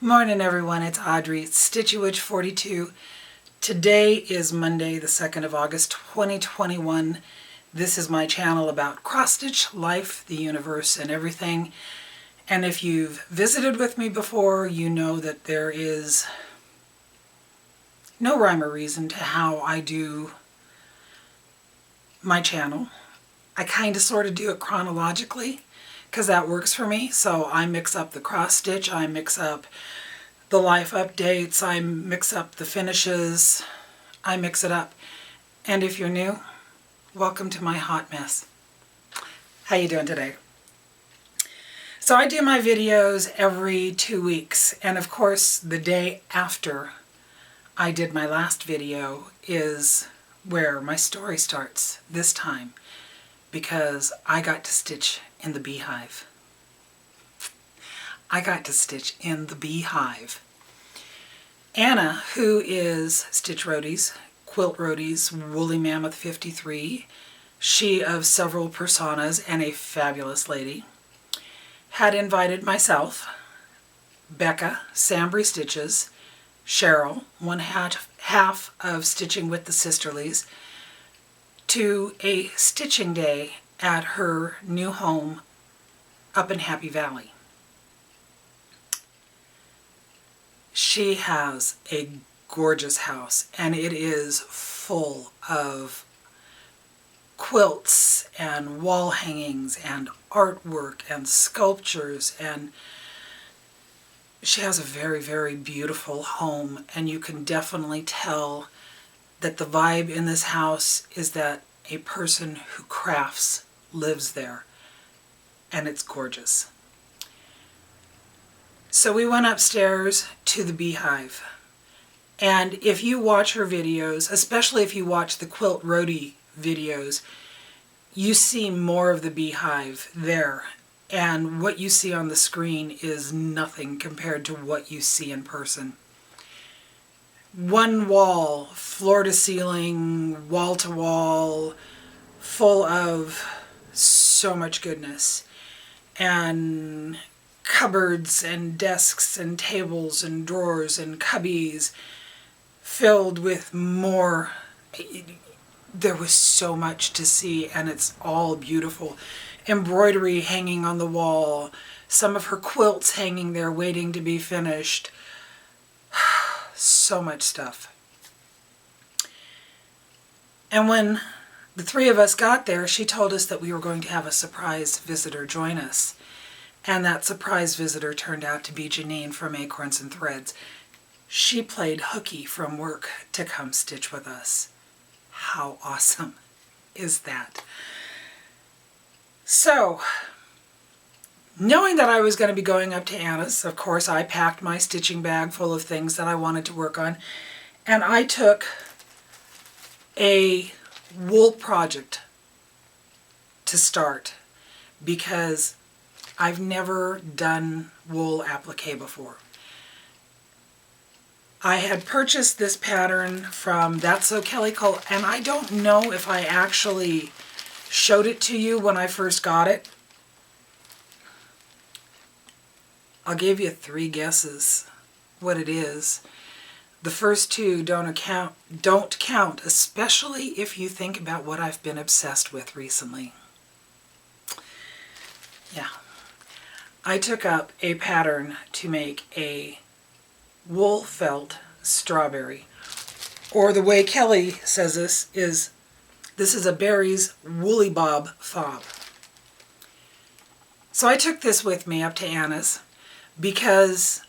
Morning everyone, it's Audrey, Stitchywitch42. Today is Monday, the 2nd of August, 2021. This is my channel about cross-stitch, life, the universe, and everything. And if you've visited with me before, you know that there is no rhyme or reason to how I do my channel. I kind of sort of do it chronologically, because that works for me. So I mix up the cross stitch, I mix up the life updates, I mix up the finishes, I mix it up. And if you're new, welcome to my hot mess. How you doing today? So I do my videos every 2 weeks, and of course the day after I did my last video is where my story starts this time, because I got to stitch in the Bee Hive. I got to stitch in the Bee Hive. Anna, who is Stitch Roadies, Quilt Roadies, Woolly Mammoth 53, she of several personas and a fabulous lady, had invited myself, Becca, Sambry Stitches, Cheryl, one half of Stitching with the Sisterlies, to a stitching day at her new home up in Happy Valley. She has a gorgeous house, and it is full of quilts and wall hangings and artwork and sculptures, and she has a very, very beautiful home, and you can definitely tell that the vibe in this house is that a person who crafts lives there, and it's gorgeous. So we went upstairs to the Bee Hive, and if you watch her videos, especially if you watch the Quilt Roadie videos, you see more of the Bee Hive there, and what you see on the screen is nothing compared to what you see in person. One wall, floor to ceiling, wall to wall, full of so much goodness, and cupboards and desks and tables and drawers and cubbies filled with more. There was so much to see, and it's all beautiful. Embroidery hanging on the wall, some of her quilts hanging there waiting to be finished. So much stuff. And when the three of us got there, she told us that we were going to have a surprise visitor join us. And that surprise visitor turned out to be Jeannine from Acorns Threads. She played hooky from work to come stitch with us. How awesome is that? So, knowing that I was going to be going up to Anna's, of course, I packed my stitching bag full of things that I wanted to work on, and I took a wool project to start, because I've never done wool applique before. I had purchased this pattern from That's So Kelly Cole, and I don't know if I actually showed it to you when I first got it. I'll give you 3 guesses what it is. The first 2 don't count, especially if you think about what I've been obsessed with recently. Yeah. I took up a pattern to make a wool felt strawberry, or the way Kelly says this is a berries woolly bob fob. So I took this with me up to Anna's, because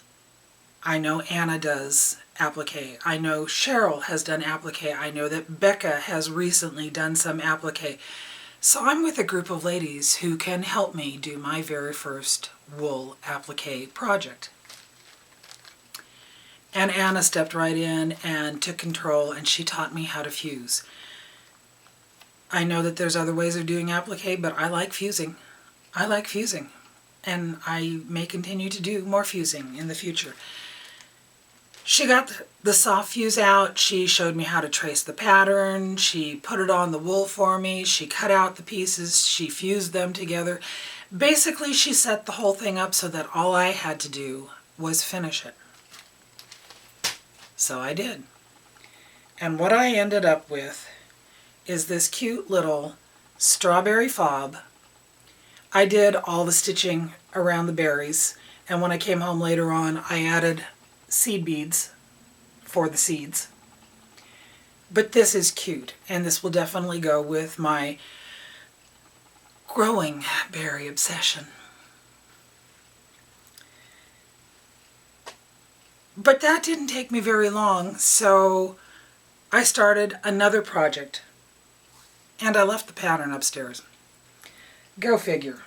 I know Anna does applique. I know Cheryl has done applique. I know that Becca has recently done some applique. So I'm with a group of ladies who can help me do my very first wool applique project. And Anna stepped right in and took control, and she taught me how to fuse. I know that there's other ways of doing applique, but I like fusing. I like fusing. And I may continue to do more fusing in the future. She got the soft fuse out, she showed me how to trace the pattern, she put it on the wool for me, she cut out the pieces, she fused them together. Basically, she set the whole thing up so that all I had to do was finish it. So I did. And what I ended up with is this cute little strawberry fob. I did all the stitching around the berries, and when I came home later on, I added seed beads for the seeds. But this is cute, and this will definitely go with my growing berry obsession. But that didn't take me very long, so I started another project, and I left the pattern upstairs. Go figure.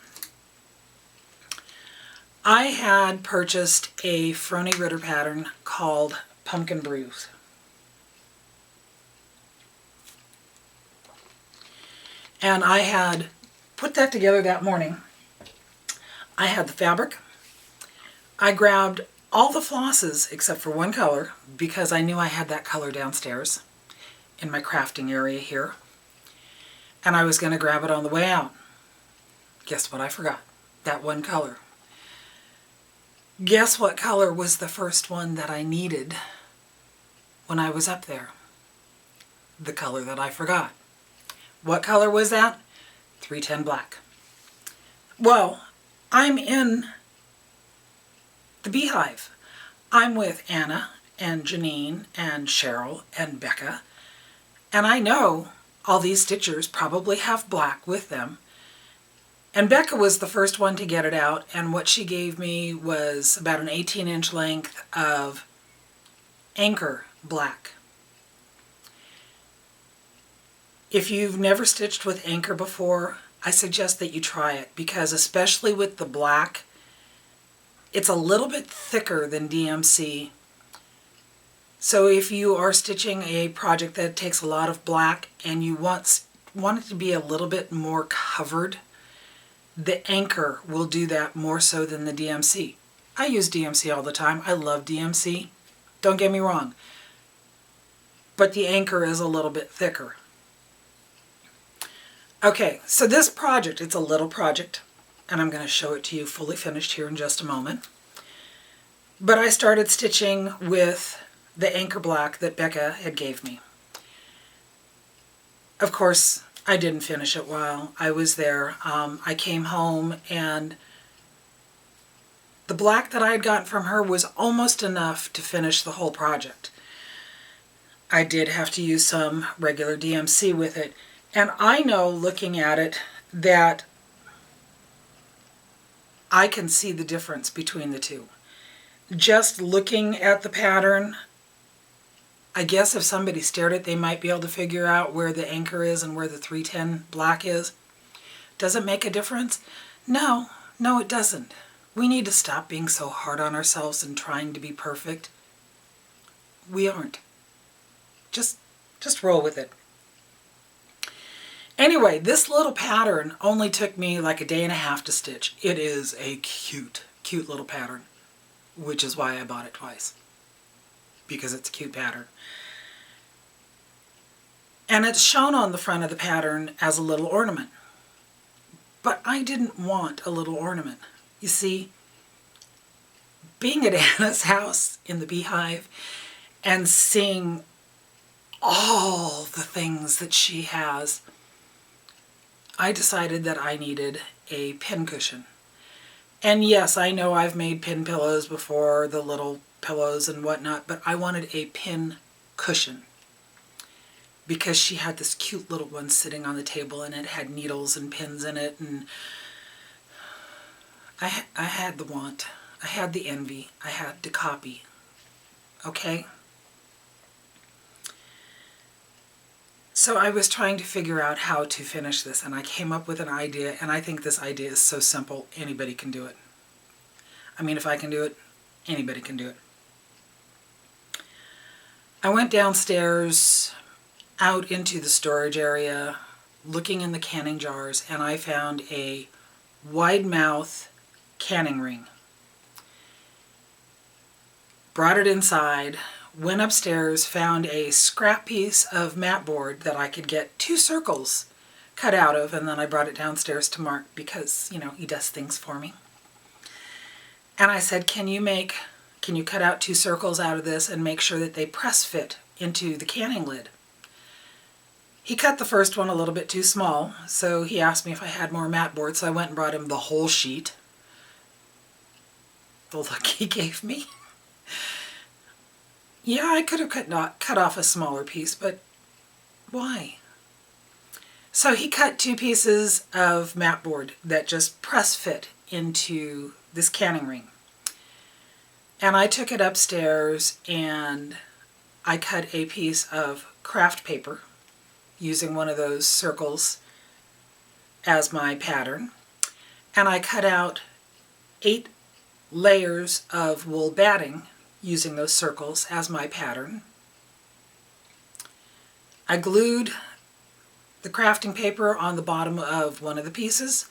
I had purchased a Frony Ritter pattern called Pumpkin Brews. And I had put that together that morning. I had the fabric. I grabbed all the flosses except for one color because I knew I had that color downstairs in my crafting area here. And I was going to grab it on the way out. Guess what I forgot? That one color. Guess what color was the first one that I needed when I was up there? The color that I forgot. What color was that? 310 black. Well, I'm in the Bee Hive. I'm with Anna and Jeannine and Cheryl and Becca, and I know all these stitchers probably have black with them. And Becca was the first one to get it out, and what she gave me was about an 18-inch length of anchor black. If you've never stitched with anchor before, I suggest that you try it, because especially with the black, it's a little bit thicker than DMC. So if you are stitching a project that takes a lot of black and you want it to be a little bit more covered, the anchor will do that more so than the DMC. I use DMC all the time. I love DMC. Don't get me wrong. But the anchor is a little bit thicker. Okay, so this project, it's a little project, and I'm going to show it to you fully finished here in just a moment. But I started stitching with the anchor black that Becca had gave me. Of course, I didn't finish it while I was there. I came home and the black that I had gotten from her was almost enough to finish the whole project. I did have to use some regular DMC with it. And I know, looking at it, that I can see the difference between the two. Just looking at the pattern, I guess if somebody stared at it, they might be able to figure out where the anchor is and where the 310 black is. Does it make a difference? No, it doesn't. We need to stop being so hard on ourselves and trying to be perfect. We aren't. Just roll with it. Anyway, this little pattern only took me like a day and a half to stitch. It is a cute little pattern, which is why I bought it twice, because it's a cute pattern. And it's shown on the front of the pattern as a little ornament. But I didn't want a little ornament. You see, being at Anna's house in the Bee Hive and seeing all the things that she has, I decided that I needed a pincushion. And yes, I know I've made pin pillows before, the little pillows and whatnot, but I wanted a pin cushion because she had this cute little one sitting on the table and it had needles and pins in it, and I had the want, I had the envy, I had to copy, okay? So I was trying to figure out how to finish this, and I came up with an idea, and I think this idea is so simple, anybody can do it. I mean, if I can do it, anybody can do it. I went downstairs out into the storage area, looking in the canning jars, and I found a wide mouth canning ring. Brought it inside, went upstairs, found a scrap piece of mat board that I could get 2 circles cut out of, and then I brought it downstairs to Mark because, you know, he does things for me. And I said, can you make can you cut out 2 circles out of this and make sure that they press fit into the canning lid? He cut the first one a little bit too small, so he asked me if I had more mat board, so I went and brought him the whole sheet. The look he gave me. Yeah, I could have cut off a smaller piece, but why? So he cut 2 pieces of mat board that just press fit into this canning ring. And I took it upstairs and I cut a piece of craft paper using one of those circles as my pattern. And I cut out 8 layers of wool batting using those circles as my pattern. I glued the crafting paper on the bottom of one of the pieces,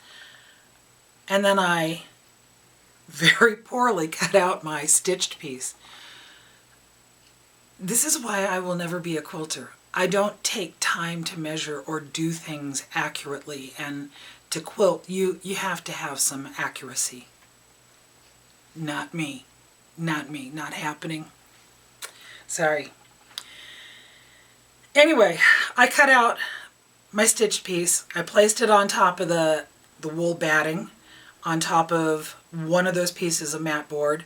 and then I very poorly cut out my stitched piece. This is why I will never be a quilter. I don't take time to measure or do things accurately, and to quilt you have to have some accuracy. Not me. Not me. Not happening. Sorry. Anyway, I cut out my stitched piece. I placed it on top of the wool batting, on top of one of those pieces of mat board,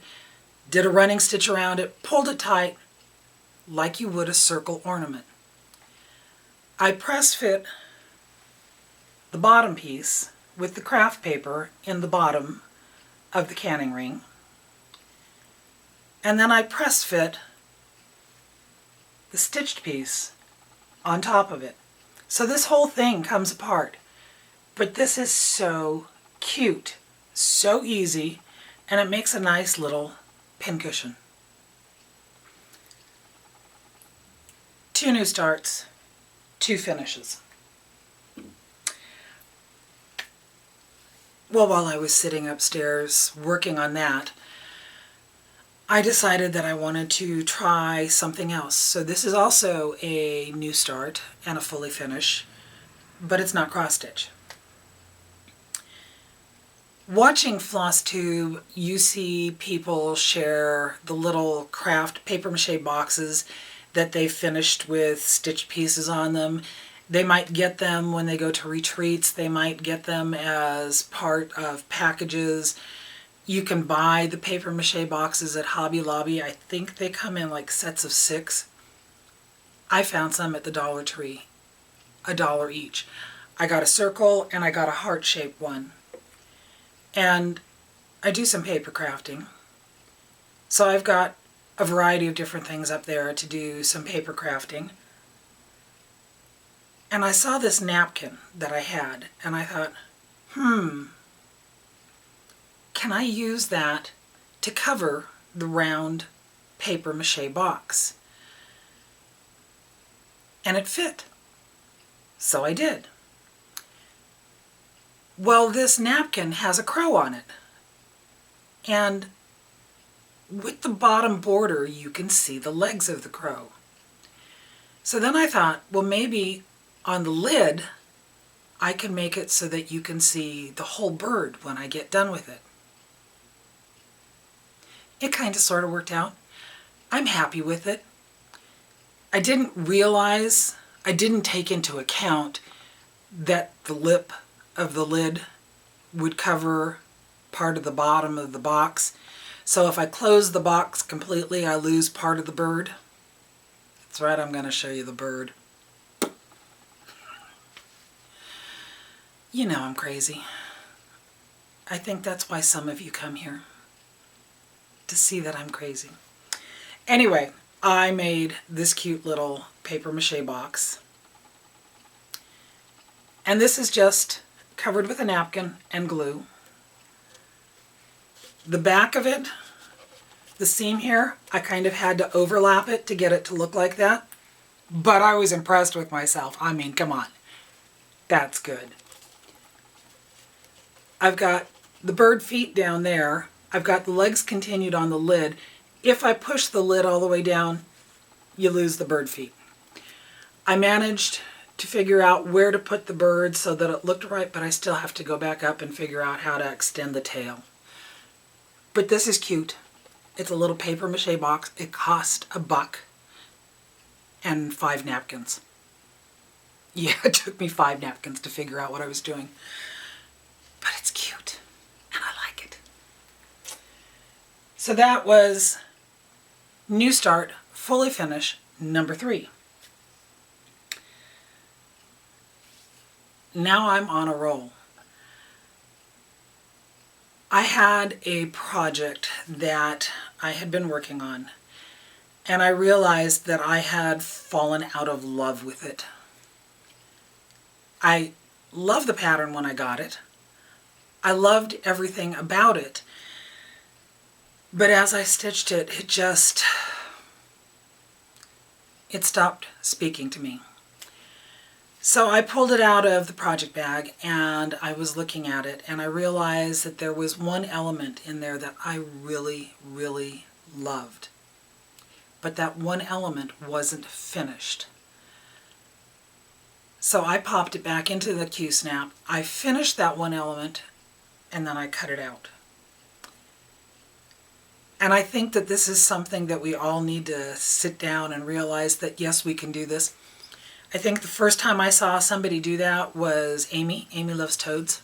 did a running stitch around it, pulled it tight like you would a circle ornament. I press fit the bottom piece with the craft paper in the bottom of the canning ring, and then I press fit the stitched piece on top of it. So this whole thing comes apart, but this is so cute, so easy, and it makes a nice little pincushion. 2 new starts, 2 finishes. Well, while I was sitting upstairs working on that, I decided that I wanted to try something else. So this is also a new start and a fully finish, but it's not cross stitch. Watching Flosstube, you see people share the little craft paper mache boxes that they finished with stitch pieces on them. They might get them when they go to retreats. They might get them as part of packages. You can buy the paper mache boxes at Hobby Lobby. I think they come in like sets of 6. I found some at the Dollar Tree, $1 each. I got a circle and I got a heart-shaped one. And I do some paper crafting. So I've got a variety of different things up there to do some paper crafting. And I saw this napkin that I had and I thought, can I use that to cover the round paper mache box? And it fit. So I did. Well, this napkin has a crow on it. And with the bottom border, you can see the legs of the crow. So then I thought, well, maybe on the lid, I can make it so that you can see the whole bird when I get done with it. It kind of sort of worked out. I'm happy with it. I didn't realize, I didn't take into account that the lip of the lid would cover part of the bottom of the box. So if I close the box completely, I lose part of the bird. That's right, I'm going to show you the bird. You know I'm crazy. I think that's why some of you come here, to see that I'm crazy. Anyway, I made this cute little paper mache box. And this is just covered with a napkin and glue. The back of it, the seam here, I kind of had to overlap it to get it to look like that. But I was impressed with myself. I mean, come on. That's good. I've got the bird feet down there. I've got the legs continued on the lid. If I push the lid all the way down, you lose the bird feet. I managed to figure out where to put the bird so that it looked right, but I still have to go back up and figure out how to extend the tail. But this is cute. It's a little paper mache box. It cost $1 and 5 napkins. Yeah, it took me 5 napkins to figure out what I was doing. But it's cute, and I like it. So that was New Start, Fully Finish, number 3. Now I'm on a roll. I had a project that I had been working on, and I realized that I had fallen out of love with it. I loved the pattern when I got it. I loved everything about it. But as I stitched it, it stopped speaking to me. So I pulled it out of the project bag and I was looking at it, and I realized that there was one element in there that I really, really loved. But that one element wasn't finished. So I popped it back into the Q-snap. I finished that one element and then I cut it out. And I think that this is something that we all need to sit down and realize that yes, we can do this. I think the first time I saw somebody do that was Amy. Amy Loves Toads.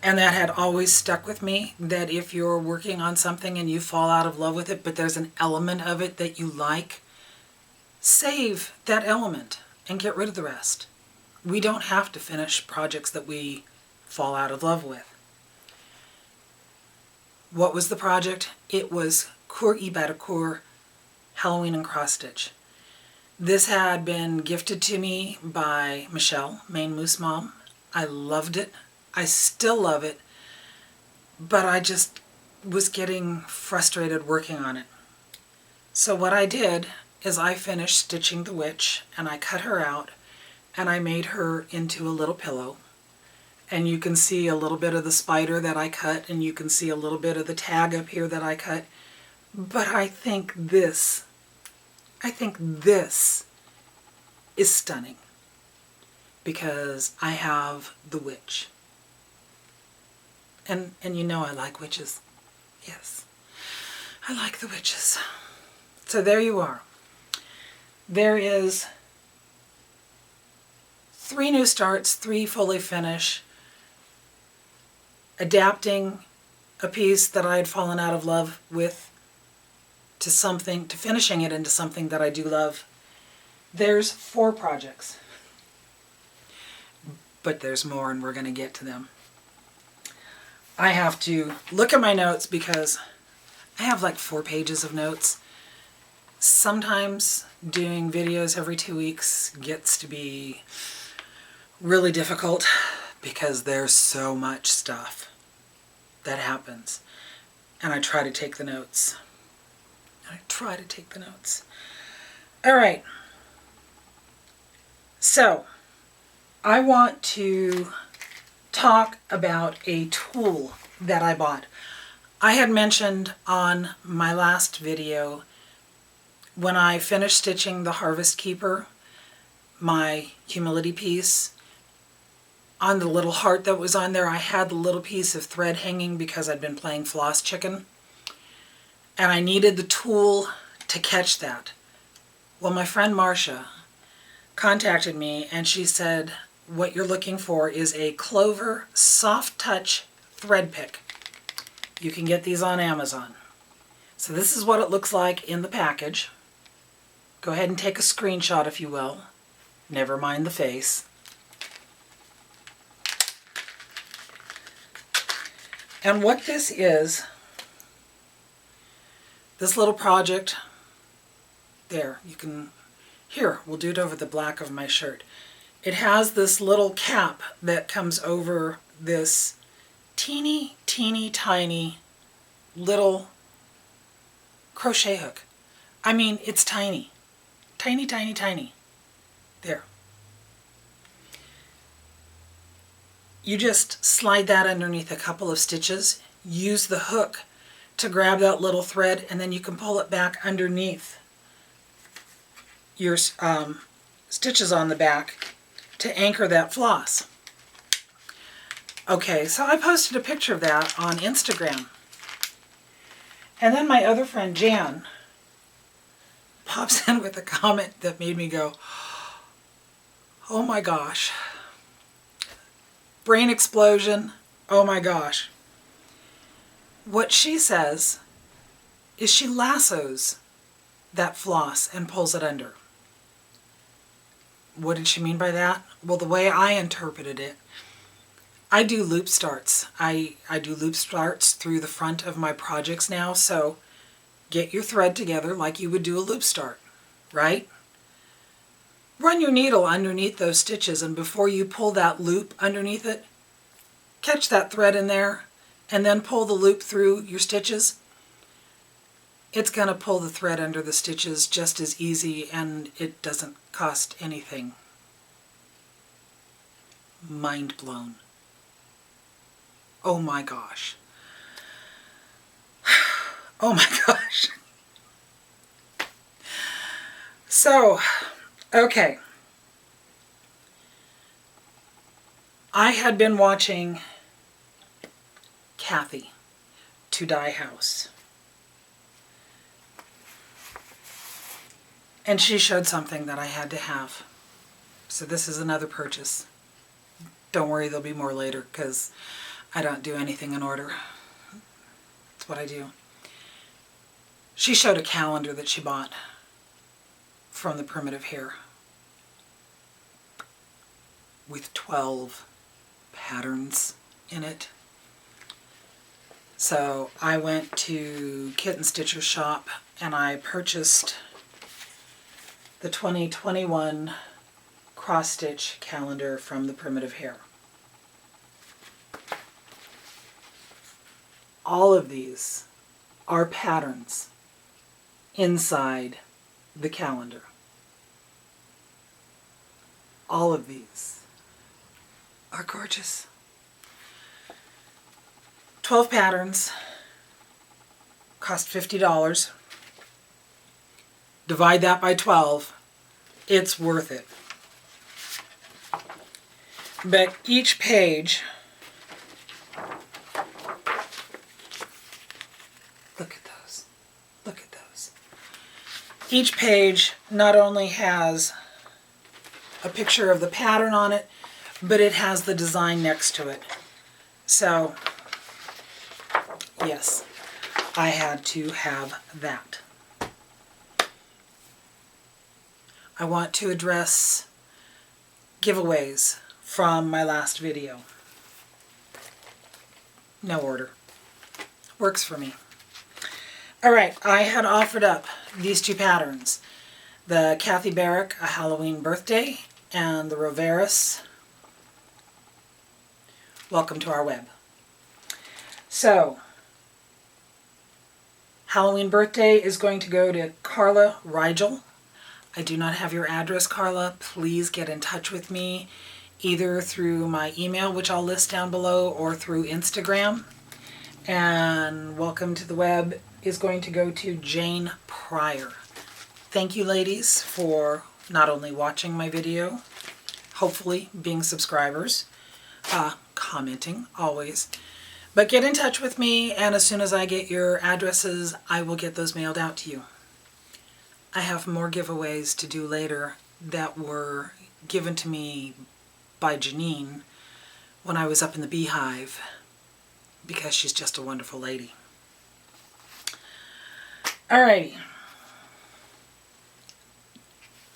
And that had always stuck with me, that if you're working on something and you fall out of love with it, but there's an element of it that you like, save that element and get rid of the rest. We don't have to finish projects that we fall out of love with. What was the project? It was Cuoer y Batticuoer Halloween and Cross Stitch. This had been gifted to me by Michelle, Maine Moose Mom. I loved it. I still love it. But I just was getting frustrated working on it. So what I did is I finished stitching the witch, and I cut her out, and I made her into a little pillow. And you can see a little bit of the spider that I cut, and you can see a little bit of the tag up here that I cut. But I think this is stunning because I have the witch. And you know I like witches. Yes, I like the witches. So there you are. There is 3 new starts, 3 fully finish, adapting a piece that I had fallen out of love with to finishing it into something that I do love. There's 4 projects, but there's more, and we're going to get to them. I have to look at my notes because I have like 4 pages of notes. Sometimes doing videos every 2 weeks gets to be really difficult because there's so much stuff that happens, and I try to take the notes. All right. So, I want to talk about a tool that I bought. I had mentioned on my last video, when I finished stitching the Harvest Keeper, my humility piece, on the little heart that was on there, I had the little piece of thread hanging because I'd been playing Floss Chicken. And I needed the tool to catch that. Well, my friend Marsha contacted me and she said, what you're looking for is a Clover Soft Touch Thread Pick. You can get these on Amazon. So this is what it looks like in the package. Go ahead and take a screenshot if you will. Never mind the face. And what this is, this little project, there, you can, here, we'll do it over the black of my shirt. It has this little cap that comes over this teeny, teeny, tiny little crochet hook. I mean, it's tiny. Tiny, tiny, tiny. There. You just slide that underneath a couple of stitches, use the hook to grab that little thread, and then you can pull it back underneath your stitches on the back to anchor that floss. Okay, so I posted a picture of that on Instagram. And then my other friend Jan pops in with a comment that made me go, oh my gosh. Brain explosion. Oh my gosh. What she says is she lassos that floss and pulls it under. What did she mean by that? Well, the way I interpreted it, I do loop starts. I do loop starts through the front of my projects now, so get your thread together like you would do a loop start, right? Run your needle underneath those stitches, and before you pull that loop underneath it, catch that thread in there and then pull the loop through your stitches. It's going to pull the thread under the stitches just as easy, and it doesn't cost anything. Mind blown. Oh my gosh. Oh my gosh. So, okay. I had been watching Kathy to Dye House. And she showed something that I had to have. So this is another purchase. Don't worry, there'll be more later because I don't do anything in order. That's what I do. She showed a calendar that she bought from the Primitive Hare with 12 patterns in it. So I went to Kitten Stitcher's shop and I purchased the 2021 cross stitch calendar from the Primitive Hare. All of these are patterns inside the calendar. All of these are gorgeous. 12 patterns, cost $50. Divide that by 12, it's worth it. But each page, look at those, look at those. Each page not only has a picture of the pattern on it, but it has the design next to it. So, yes, I had to have that. I want to address giveaways from my last video. No order. Works for me. Alright, I had offered up these two patterns. The Kathy Barrick, A Halloween Birthday, and the Roveris, Welcome to Our Web. So, Halloween Birthday is going to go to Carla Rigel. I do not have your address, Carla. Please get in touch with me either through my email, which I'll list down below, or through Instagram. And Welcome to the Web is going to go to Jane Pryor. Thank you, ladies, for not only watching my video, hopefully being subscribers, commenting always, but get in touch with me, and as soon as I get your addresses, I will get those mailed out to you. I have more giveaways to do later that were given to me by Jeannine when I was up in the Bee Hive, because she's just a wonderful lady. Alrighty.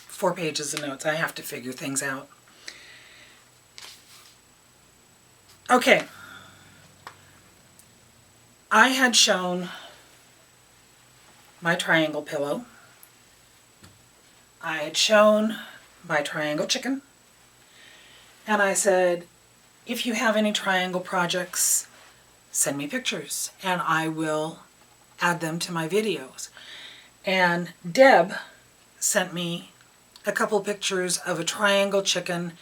4 pages of notes. I have to figure things out. Okay. I had shown my triangle pillow. I had shown my triangle chicken. And I said, if you have any triangle projects, send me pictures and I will add them to my videos. And Deb sent me a couple pictures of a triangle chicken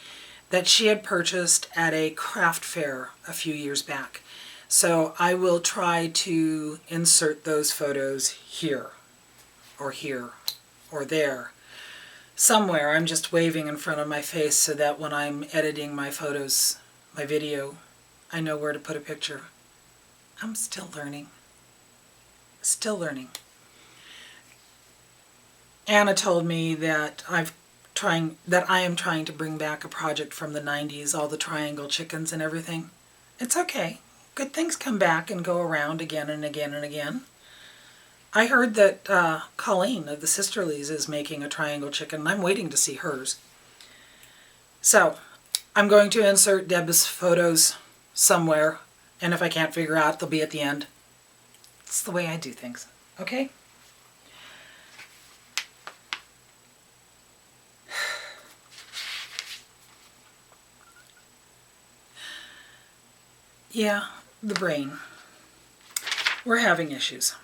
that she had purchased at a craft fair a few years back. So I will try to insert those photos here, or there. Somewhere. I'm just waving in front of my face so that when I'm editing my photos, my video, I know where to put a picture. I'm still learning. Still learning. Anna told me that I am trying to bring back a project from the 90s, all the triangle chickens and everything. It's okay. Good things come back and go around again and again and again. I heard that Colleen of the Sisterlies is making a triangle chicken, and I'm waiting to see hers. So, I'm going to insert Deb's photos somewhere, and if I can't figure out, they'll be at the end. It's the way I do things, okay? Yeah, the brain. We're having issues.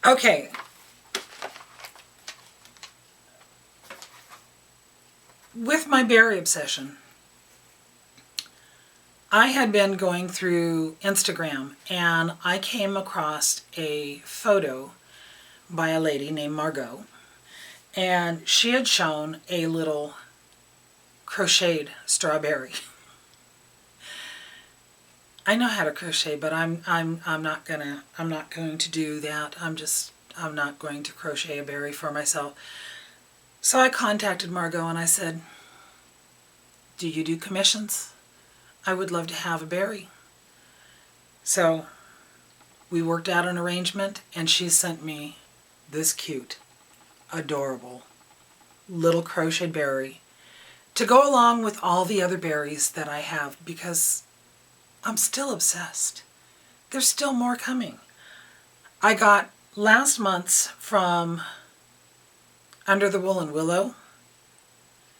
Okay. With my berry obsession, I had been going through Instagram and I came across a photo by a lady named Margeaux, and she had shown a little crocheted strawberry. I know how to crochet, but I'm not going to do that. I'm not going to crochet a berry for myself. So I contacted Margeaux and I said, "Do you do commissions? I would love to have a berry." So we worked out an arrangement, and she sent me this cute, adorable little crocheted berry to go along with all the other berries that I have, because I'm still obsessed. There's still more coming. I got last month's from Under the Woolen Willow.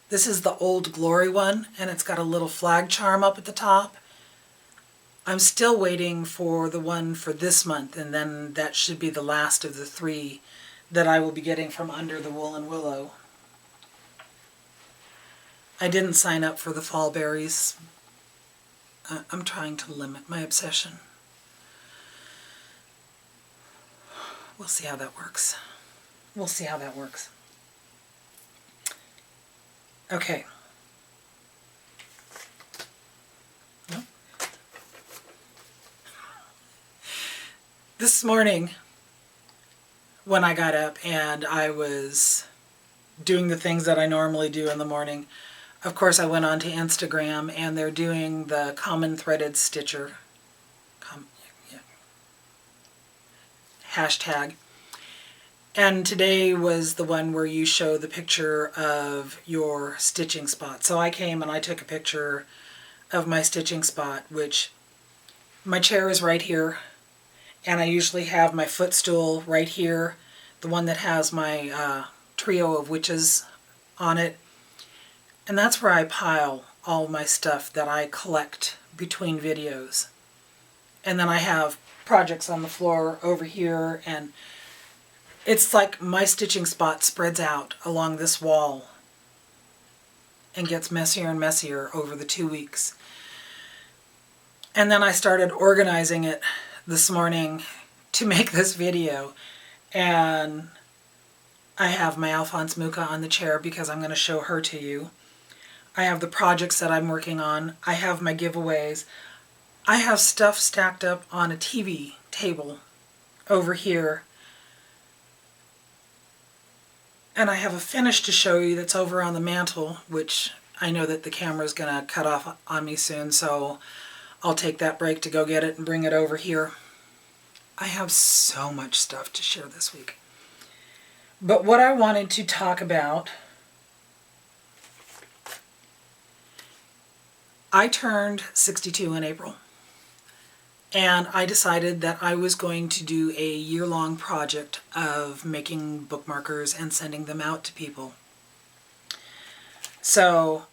This is the Old Glory one, and it's got a little flag charm up at the top. I'm still waiting for the one for this month, and then that should be the last of the 3 that I will be getting from Under the Woolen Willow. I didn't sign up for the fall berries. I'm trying to limit my obsession. We'll see how that works. We'll see how that works. Okay. Nope. This morning, when I got up and I was doing the things that I normally do in the morning, of course, I went on to Instagram, and they're doing the common threaded stitcher hashtag. And today was the one where you show the picture of your stitching spot. So I came and I took a picture of my stitching spot, which my chair is right here, and I usually have my footstool right here, the one that has my trio of witches on it. And that's where I pile all my stuff that I collect between videos. And then I have projects on the floor over here, and it's like my stitching spot spreads out along this wall and gets messier and messier over the 2 weeks. And then I started organizing it this morning to make this video, and I have my Alphonse Mucha on the chair because I'm going to show her to you. I have the projects that I'm working on. I have my giveaways. I have stuff stacked up on a TV table over here. And I have a finish to show you that's over on the mantle, which I know that the camera's going to cut off on me soon, so I'll take that break to go get it and bring it over here. I have so much stuff to share this week. But what I wanted to talk about, I turned 62 in April, and I decided that I was going to do a year-long project of making bookmarkers and sending them out to people. So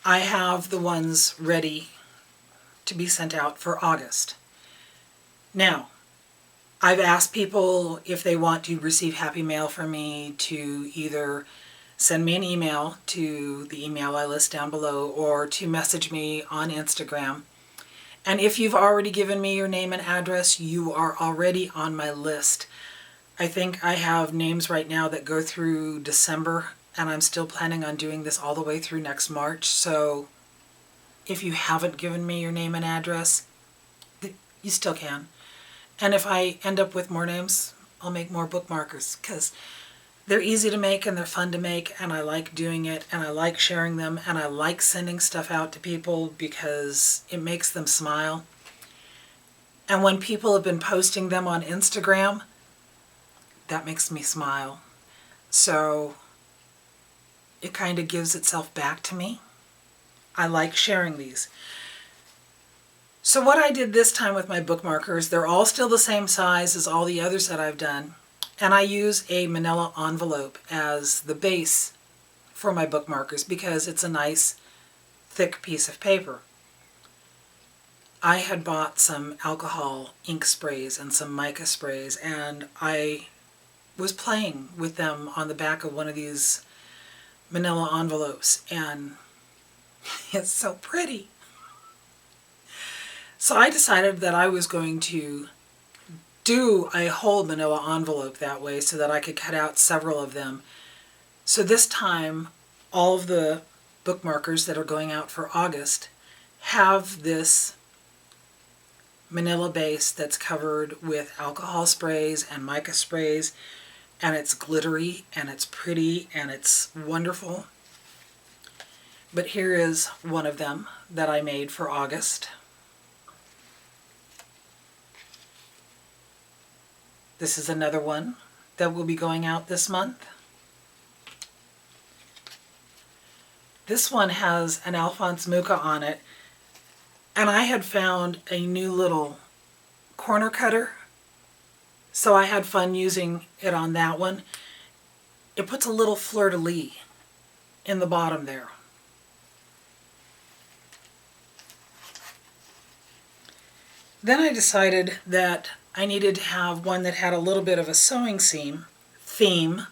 I have the ones ready to be sent out for August. Now, I've asked people if they want to receive happy mail from me to either send me an email to the email I list down below, or to message me on Instagram. And if you've already given me your name and address, you are already on my list. I think I have names right now that go through December, and I'm still planning on doing this all the way through next March. So if you haven't given me your name and address, you still can. And if I end up with more names, I'll make more bookmarkers, because they're easy to make and they're fun to make, and I like doing it, and I like sharing them, and I like sending stuff out to people because it makes them smile. And when people have been posting them on Instagram, that makes me smile. So it kind of gives itself back to me. I like sharing these. So what I did this time with my bookmarkers, they're all still the same size as all the others that I've done. And I use a manila envelope as the base for my bookmarkers because it's a nice thick piece of paper. I had bought some alcohol ink sprays and some mica sprays, and I was playing with them on the back of one of these manila envelopes, and it's so pretty. So I decided that I was going to do a whole manila envelope that way so that I could cut out several of them. So this time, all of the bookmarkers that are going out for August have this manila base that's covered with alcohol sprays and mica sprays, and it's glittery and it's pretty and it's wonderful. But here is one of them that I made for August. This is another one that will be going out this month. This one has an Alphonse Mucha on it, and I had found a new little corner cutter, so I had fun using it on that one. It puts a little fleur-de-lis in the bottom there. Then I decided that I needed to have one that had a little bit of a sewing theme,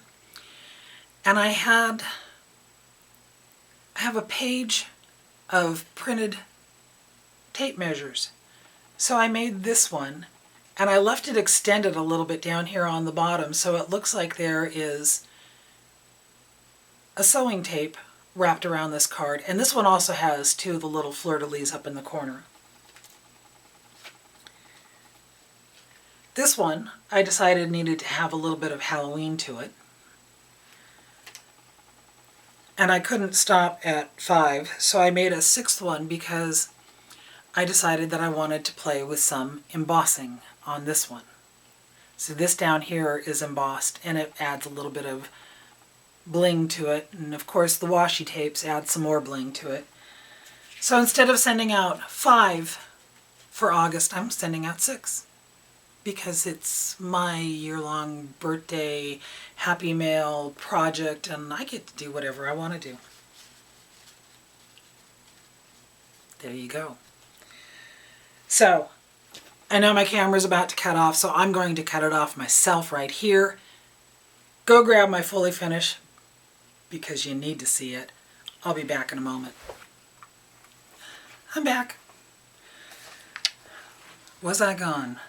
and I have a page of printed tape measures. So I made this one, and I left it extended a little bit down here on the bottom, so it looks like there is a sewing tape wrapped around this card. And this one also has two of the little fleur-de-lis up in the corner. This one, I decided needed to have a little bit of Halloween to it. And I couldn't stop at 5, so I made a 6th one because I decided that I wanted to play with some embossing on this one. So this down here is embossed, and it adds a little bit of bling to it. And of course the washi tapes add some more bling to it. So instead of sending out 5 for August, I'm sending out 6. Because it's my year-long birthday happy mail project, and I get to do whatever I want to do. There you go. So, I know my camera's about to cut off, so I'm going to cut it off myself right here. Go grab my fully finished, because you need to see it. I'll be back in a moment. I'm back. Was I gone?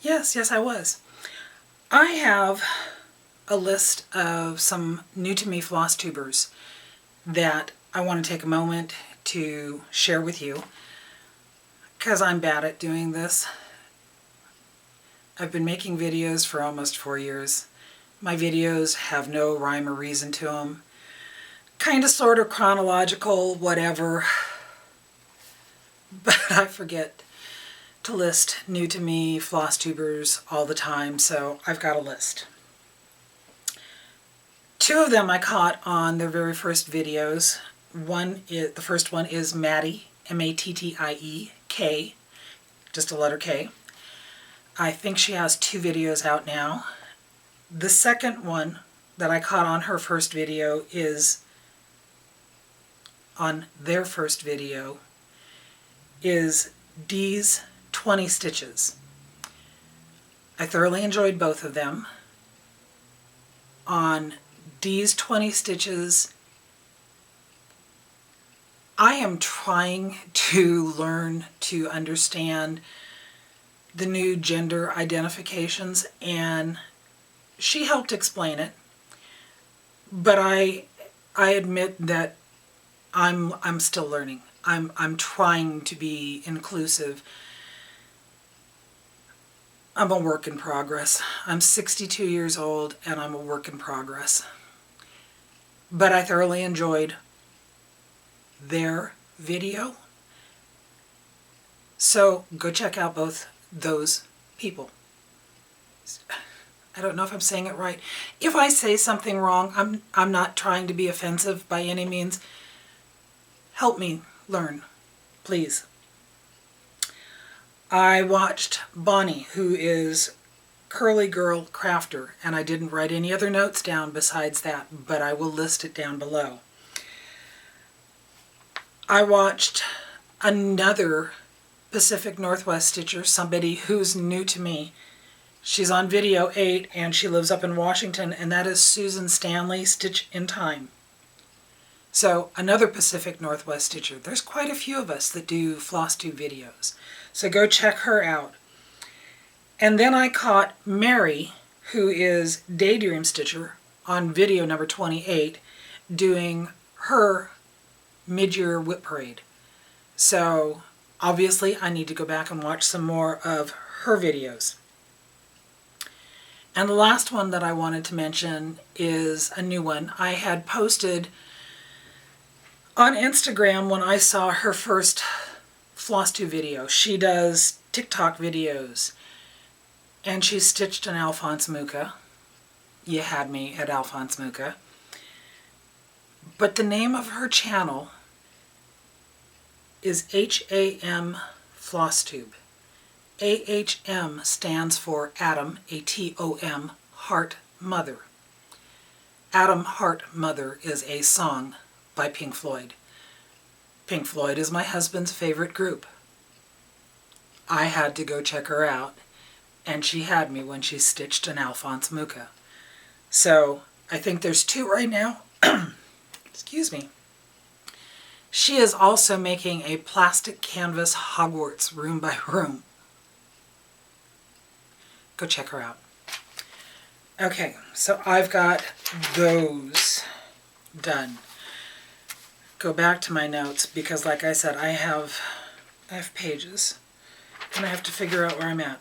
Yes, I was. I have a list of some new to me flosstubers that I want to take a moment to share with you because I'm bad at doing this. I've been making videos for almost 4 years. My videos have no rhyme or reason to them. Kind of, sort of, chronological, whatever. But I forget to list new to me flosstubers all the time, so I've got a list. 2 of them I caught on their very first videos. The first one is Mattie, M-A-T-T-I-E, K, just a letter K. I think she has 2 videos out now. The second one that I caught on her first video is, on their first video, is Dee's 20 Stitches. I thoroughly enjoyed both of them. On Dee's 20 Stitches, I am trying to learn to understand the new gender identifications, and she helped explain it. But I admit that I'm still learning. I'm trying to be inclusive. I'm a work in progress. I'm 62 years old and I'm a work in progress. But I thoroughly enjoyed their video. So go check out both those people. I don't know if I'm saying it right. If I say something wrong, I'm not trying to be offensive by any means. Help me learn, please. I watched Bonnie, who is Curly Girl Crafter, and I didn't write any other notes down besides that, but I will list it down below. I watched another Pacific Northwest stitcher, somebody who's new to me. She's on video 8 and she lives up in Washington, and that is Susan Stanley, Stitch in Time. So another Pacific Northwest stitcher. There's quite a few of us that do Flosstube videos. So go check her out. And then I caught Mary, who is Daydream Stitcher, on video number 28, doing her mid-year whip parade. So obviously I need to go back and watch some more of her videos. And the last one that I wanted to mention is a new one. I had posted on Instagram when I saw her first Flosstube video. She does TikTok videos, and she stitched an Alphonse Mucha. You had me at Alphonse Mucha. But the name of her channel is HAM Flosstube. AHM stands for Atom, A-T-O-M, Heart Mother. Atom Heart Mother is a song by Pink Floyd. Pink Floyd is my husband's favorite group. I had to go check her out, and she had me when she stitched an Alphonse Mucha. So I think there's 2 right now. Excuse me. She is also making a plastic canvas Hogwarts room by room. Go check her out. Okay, so I've got those done. Go back to my notes because, like I said, I have pages and I have to figure out where I'm at.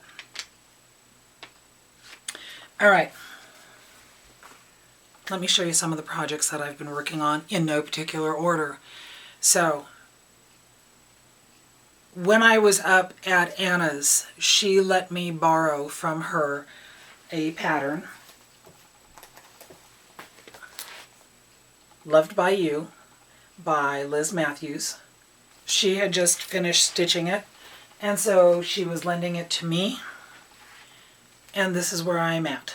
All right. Let me show you some of the projects that I've been working on in no particular order. So, when I was up at Anna's, she let me borrow from her a pattern, Loved by You, by Liz Mathews. She had just finished stitching it, and so she was lending it to me, and this is where I'm at.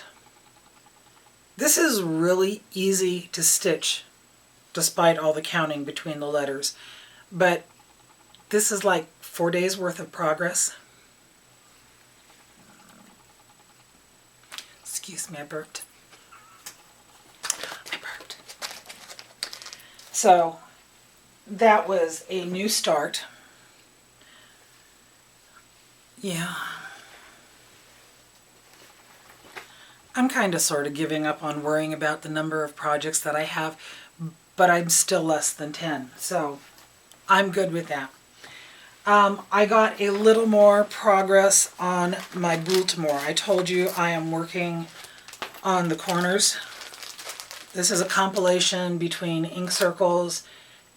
This is really easy to stitch, despite all the counting between the letters, but this is like 4 days worth of progress. Excuse me, I burped. So that was a new start. Yeah. I'm kind of sort of giving up on worrying about the number of projects that I have, but I'm still less than 10, so I'm good with that. I got a little more progress on my Baltimore. I told you I am working on the corners. This is a compilation between Ink Circles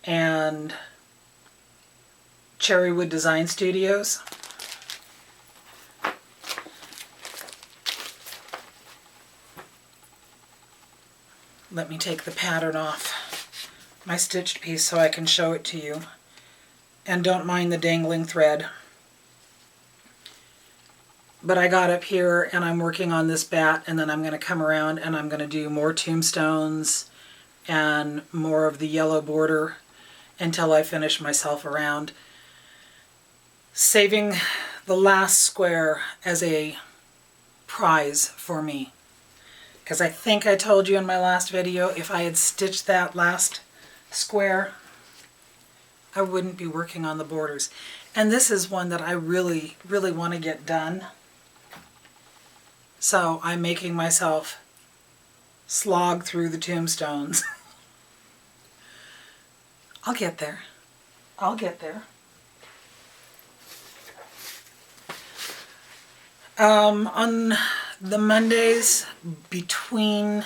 and Cherrywood Design Studios. Let me take the pattern off my stitched piece so I can show it to you. And don't mind the dangling thread. But I got up here and I'm working on this bat, and then I'm going to come around and I'm going to do more tombstones and more of the yellow border until I finish myself around. Saving the last square as a prize for me. Because I think I told you in my last video, if I had stitched that last square, I wouldn't be working on the borders. And this is one that I really, really want to get done. So I'm making myself slog through the tombstones. I'll get there. I'll get there. On the Mondays between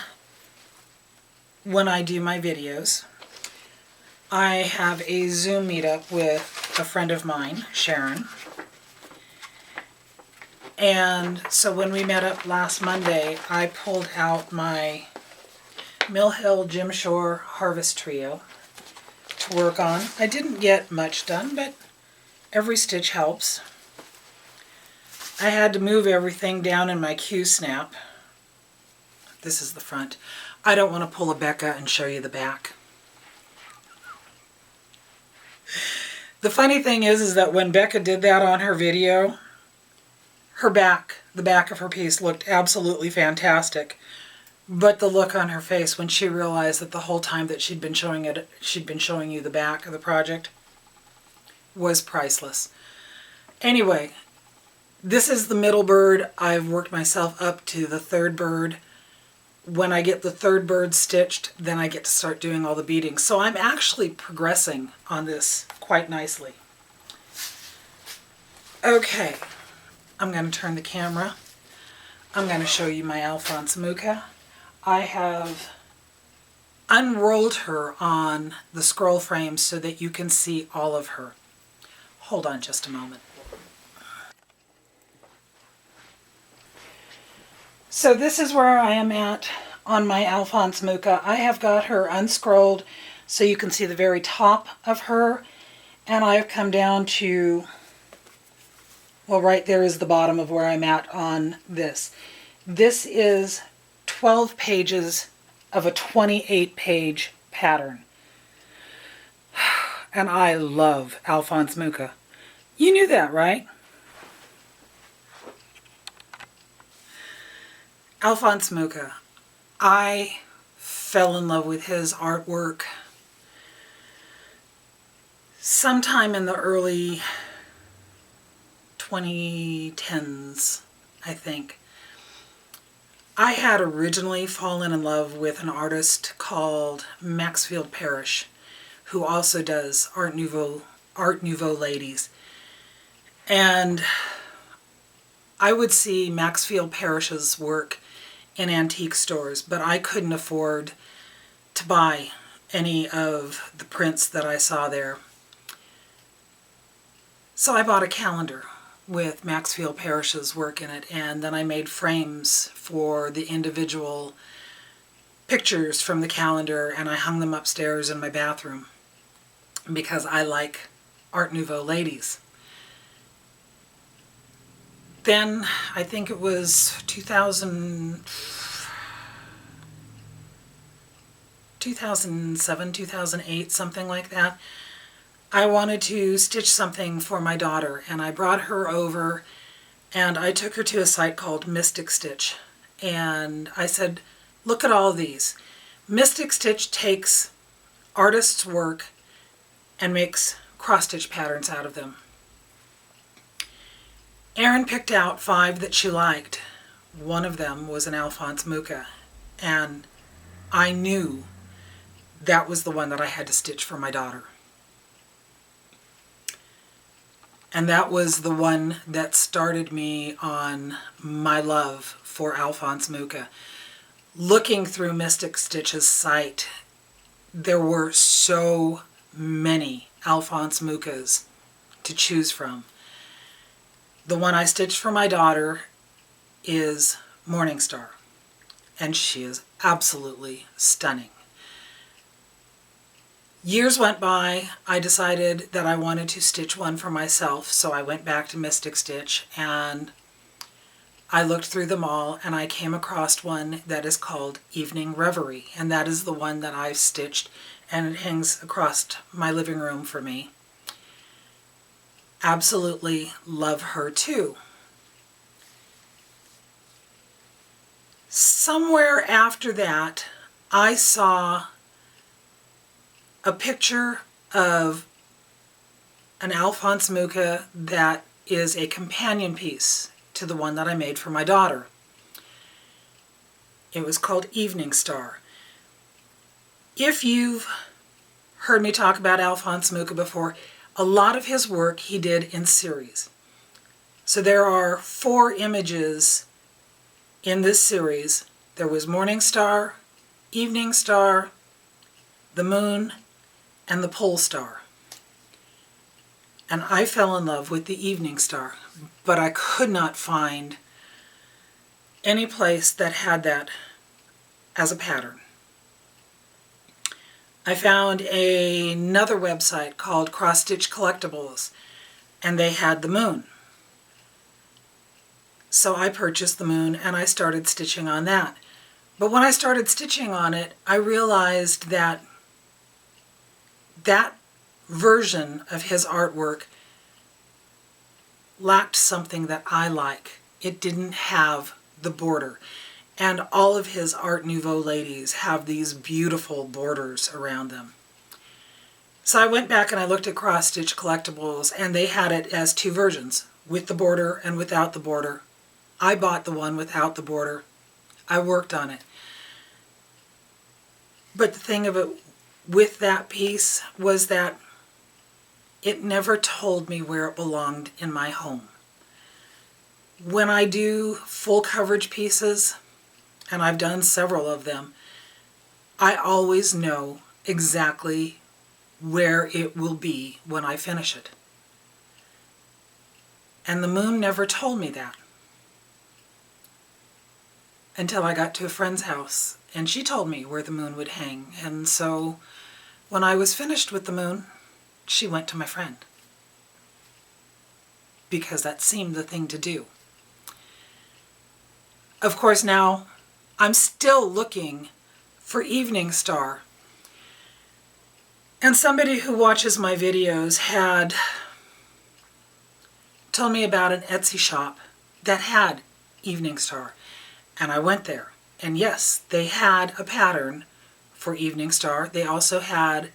when I do my videos, I have a Zoom meetup with a friend of mine, Sharon. And so when we met up last Monday, I pulled out my Mill Hill Jim Shore Harvest Trio to work on. I didn't get much done, but every stitch helps. I had to move everything down in my Q-snap. This is the front. I don't want to pull a Becca and show you the back. The funny thing is that when Becca did that on her video, her back, the back of her piece looked absolutely fantastic. But the look on her face when she realized that the whole time that she'd been showing you the back of the project was priceless. Anyway, this is the middle bird. I've worked myself up to the third bird. When I get the third bird stitched, then I get to start doing all the beading. So I'm actually progressing on this quite nicely. Okay, I'm going to turn the camera. I'm going to show you my Alphonse Mucha. I have unrolled her on the scroll frame so that you can see all of her. Hold on just a moment. So this is where I am at on my Alphonse Mucha. I have got her unscrolled so you can see the very top of her, and I have come down to, well, right there is the bottom of where I'm at on this. This is 12 pages of a 28-page pattern. And I love Alphonse Mucha. You knew that, right? Alphonse Mucha. I fell in love with his artwork sometime in the early 2010s, I think. I had originally fallen in love with an artist called Maxfield Parrish, who also does Art Nouveau ladies. And I would see Maxfield Parrish's work in antique stores, but I couldn't afford to buy any of the prints that I saw there. So I bought a calendar with Maxfield Parrish's work in it, and then I made frames for the individual pictures from the calendar, and I hung them upstairs in my bathroom because I like Art Nouveau ladies. Then, I think it was 2007, 2008, something like that, I wanted to stitch something for my daughter, and I brought her over and I took her to a site called Mystick Stitch, and I said, look at all these. Mystick Stitch takes artists' work and makes cross-stitch patterns out of them. Erin picked out 5 that she liked. One of them was an Alphonse Mucha, and I knew that was the one that I had to stitch for my daughter. And that was the one that started me on my love for Alphonse Mucha. Looking through Mystick Stitch's site, there were so many Alphonse Muchas to choose from. The one I stitched for my daughter is Morningstar, and she is absolutely stunning. Years went by. I decided that I wanted to stitch one for myself, so I went back to Mystick Stitch and I looked through them all, and I came across one that is called Evening Reverie, and that is the one that I've stitched, and it hangs across my living room for me. Absolutely love her too. Somewhere after that, I saw a picture of an Alphonse Mucha that is a companion piece to the one that I made for my daughter. It was called Evening Star. If you've heard me talk about Alphonse Mucha before, a lot of his work he did in series. So there are 4 images in this series. There was Morning Star, Evening Star, the Moon, and the Pole Star. And I fell in love with the Evening Star, but I could not find any place that had that as a pattern. I found another website called Cross Stitch Collectibles, and they had the moon. So I purchased the moon and I started stitching on that. But when I started stitching on it, I realized that that version of his artwork lacked something that I like. It didn't have the border. And all of his Art Nouveau ladies have these beautiful borders around them. So I went back and I looked at Cross Stitch Collectibles, and they had it as 2 versions, with the border and without the border. I bought the one without the border. I worked on it. But the thing of it with that piece was that it never told me where it belonged in my home. When I do full coverage pieces, and I've done several of them, I always know exactly where it will be when I finish it. And the moon never told me that until I got to a friend's house, and she told me where the moon would hang. And so when I was finished with the moon, she went to my friend, because that seemed the thing to do. Of course, now I'm still looking for Evening Star. And somebody who watches my videos had told me about an Etsy shop that had Evening Star. And I went there. And yes, they had a pattern for Evening Star. They also had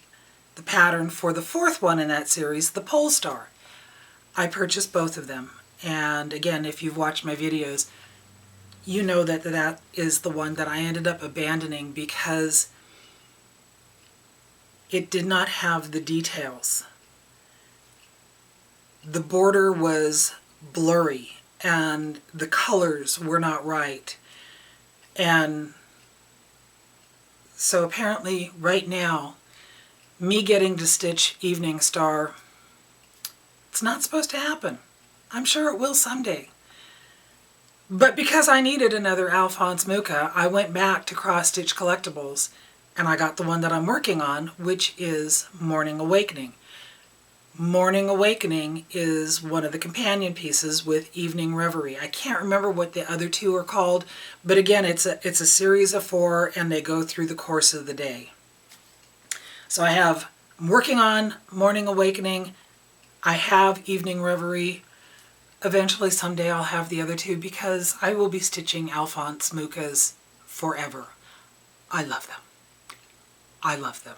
the pattern for the 4th one in that series, the Pole Star. I purchased both of them. And again, if you've watched my videos, you know that that is the one that I ended up abandoning because it did not have the details. The border was blurry and the colors were not right. And so apparently right now, me getting to stitch Evening Star, it's not supposed to happen. I'm sure it will someday. But because I needed another Alphonse Mucha, I went back to Cross Stitch Collectibles and I got the one that I'm working on, which is Morning Awakening. Morning Awakening is one of the companion pieces with Evening Reverie. I can't remember what the other 2 are called, but again, it's a series of 4 and they go through the course of the day. So I'm working on Morning Awakening. I have Evening Reverie. Eventually, someday I'll have the other 2 because I will be stitching Alphonse Muchas forever. I love them. I love them.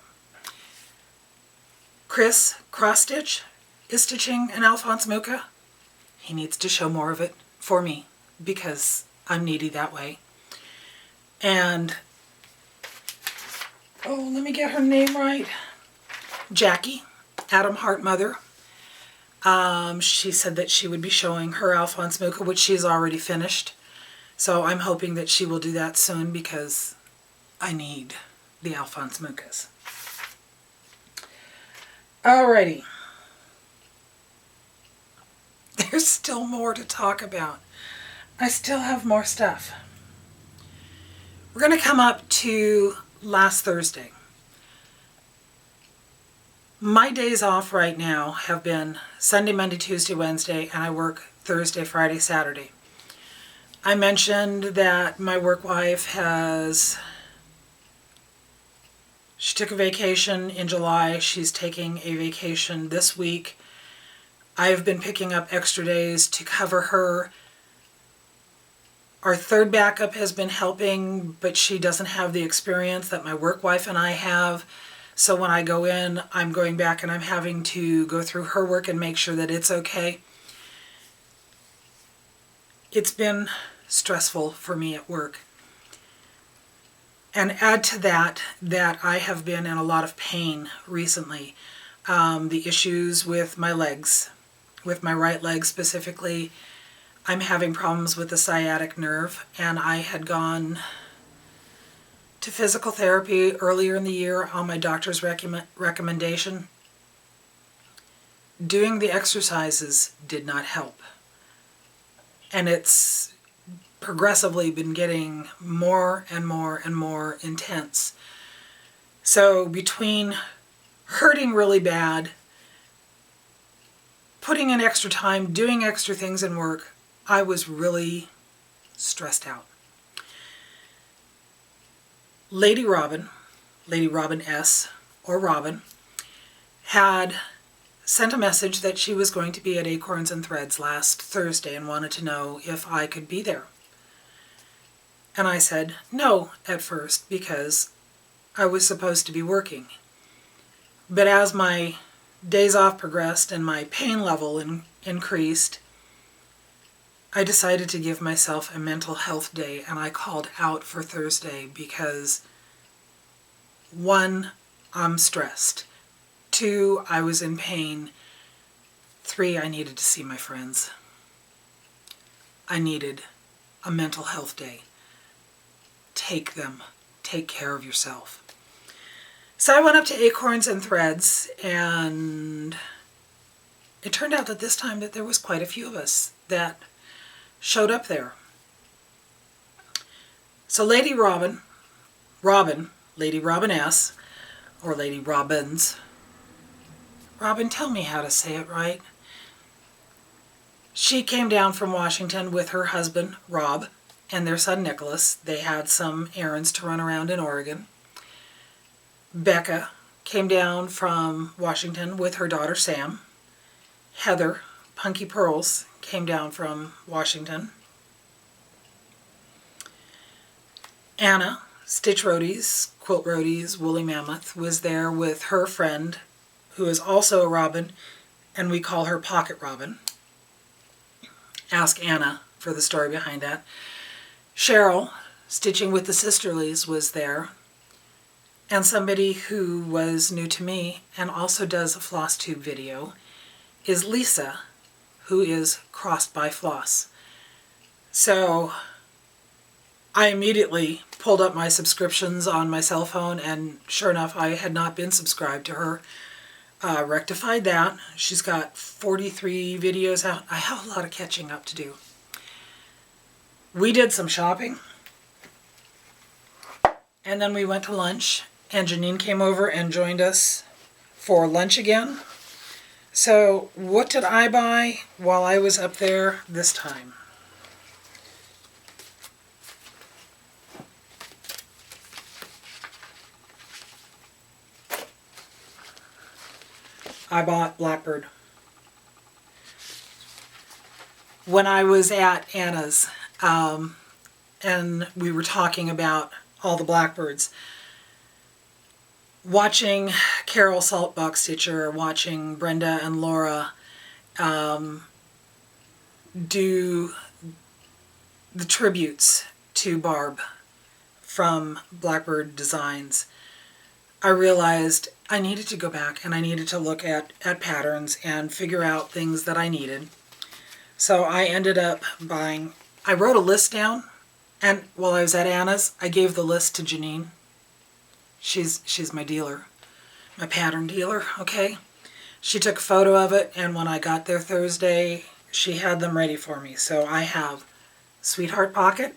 Chris Cross Stitch is stitching an Alphonse Mucha. He needs to show more of it for me because I'm needy that way. And, oh, let me get her name right. Jackie, Adam Hart Mother. She said that she would be showing her Alphonse Mucha, which she's already finished. So I'm hoping that she will do that soon because I need the Alphonse Muchas. Alrighty. There's still more to talk about. I still have more stuff. We're going to come up to last Thursday. My days off right now have been Sunday, Monday, Tuesday, Wednesday, and I work Thursday, Friday, Saturday. I mentioned that my work wife she took a vacation in July. She's taking a vacation this week. I've been picking up extra days to cover her. Our 3rd backup has been helping, but she doesn't have the experience that my work wife and I have. So when I go in, I'm going back and I'm having to go through her work and make sure that it's okay. It's been stressful for me at work. And add to that I have been in a lot of pain recently. The issues with my legs, with my right leg specifically, I'm having problems with the sciatic nerve, and I had gone to physical therapy earlier in the year on my doctor's recommendation. Doing the exercises did not help. And it's progressively been getting more and more and more intense. So between hurting really bad, putting in extra time, doing extra things in work, I was really stressed out. Lady Robin S., or Robin, had sent a message that she was going to be at Acorns and Threads last Thursday and wanted to know if I could be there. And I said no at first because I was supposed to be working. But as my days off progressed and my pain level increased, I decided to give myself a mental health day, and I called out for Thursday because 1, I'm stressed. 2, I was in pain. 3, I needed to see my friends. I needed a mental health day. Take them. Take care of yourself. So I went up to Acorns and Threads, and it turned out that this time that there was quite a few of us that showed up there. So Lady Robin, Lady Robin S., or Lady Robins. Robin, tell me how to say it right. She came down from Washington with her husband, Rob, and their son, Nicholas. They had some errands to run around in Oregon. Becca came down from Washington with her daughter, Sam. Heather, Punky Pearls, came down from Washington. Anna, Stitch Roadies, Quilt Roadies, Woolly Mammoth, was there with her friend, who is also a Robin, and we call her Pocket Robin. Ask Anna for the story behind that. Cheryl, Stitching with the Sisterlies, was there. And somebody who was new to me and also does a Flosstube video is Lisa, who is Crossed by Floss. So I immediately pulled up my subscriptions on my cell phone, and sure enough, I had not been subscribed to her. Rectified that. She's got 43 videos out. I have a lot of catching up to do. We did some shopping, and then we went to lunch, and Jeannine came over and joined us for lunch again. So what did I buy while I was up there this time? I bought Blackbird. When I was at Anna's, and we were talking about all the Blackbirds, watching Carol Saltbox Stitcher, watching Brenda and Laura do the tributes to Barb from Blackbird Designs, I realized I needed to go back and I needed to look at patterns and figure out things that I needed. So I ended up buying, I wrote a list down, and while I was at Anna's, I gave the list to Jeannine. She's my dealer, my pattern dealer, okay? She took a photo of it, and when I got there Thursday, she had them ready for me. So I have Sweetheart Pocket.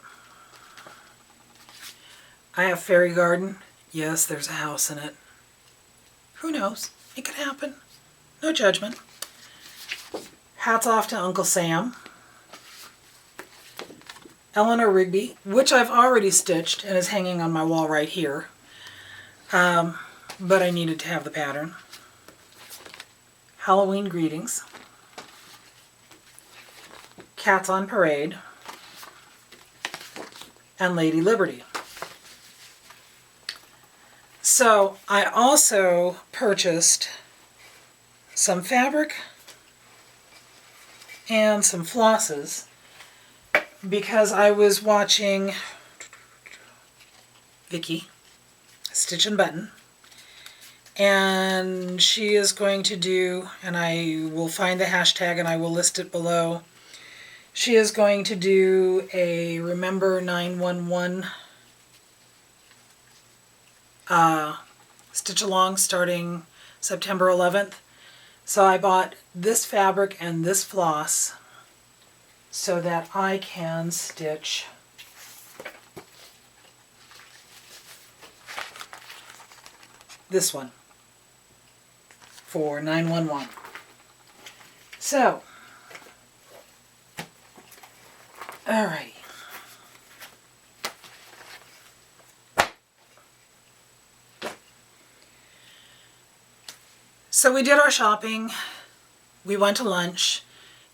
I have Fairy Garden. Yes, there's a house in it. Who knows? It could happen. No judgment. Hats off to Uncle Sam. Eleanor Rigby, which I've already stitched and is hanging on my wall right here. But I needed to have the pattern. Halloween Greetings. Cats on Parade. And Lady Liberty. So I also purchased some fabric and some flosses because I was watching Vicky Stitch and Button, and she is going to do, and I will find the hashtag and I will list it below, She is going to do a Remember 911 stitch along starting September 11th. So I bought this fabric and this floss so that I can stitch this one for 911. So, alright. So we did our shopping. We went to lunch.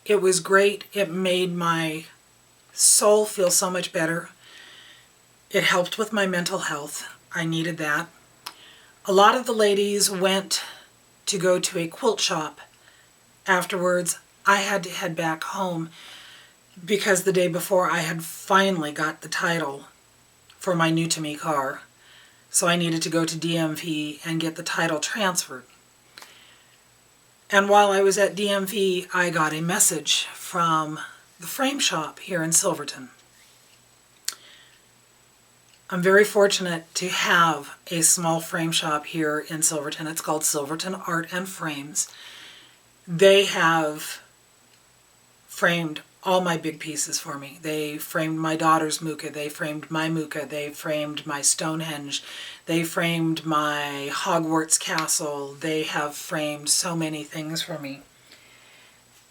It was great. It made my soul feel so much better. It helped with my mental health. I needed that. A lot of the ladies went to go to a quilt shop. Afterwards, I had to head back home because the day before I had finally got the title for my new to me car. So I needed to go to DMV and get the title transferred. And while I was at DMV, I got a message from the frame shop here in Silverton. I'm very fortunate to have a small frame shop here in Silverton. It's called Silverton Art and Frames. They have framed all my big pieces for me. They framed my daughter's Mucha, they framed my Mucha, they framed my Stonehenge, they framed my Hogwarts castle. They have framed so many things for me.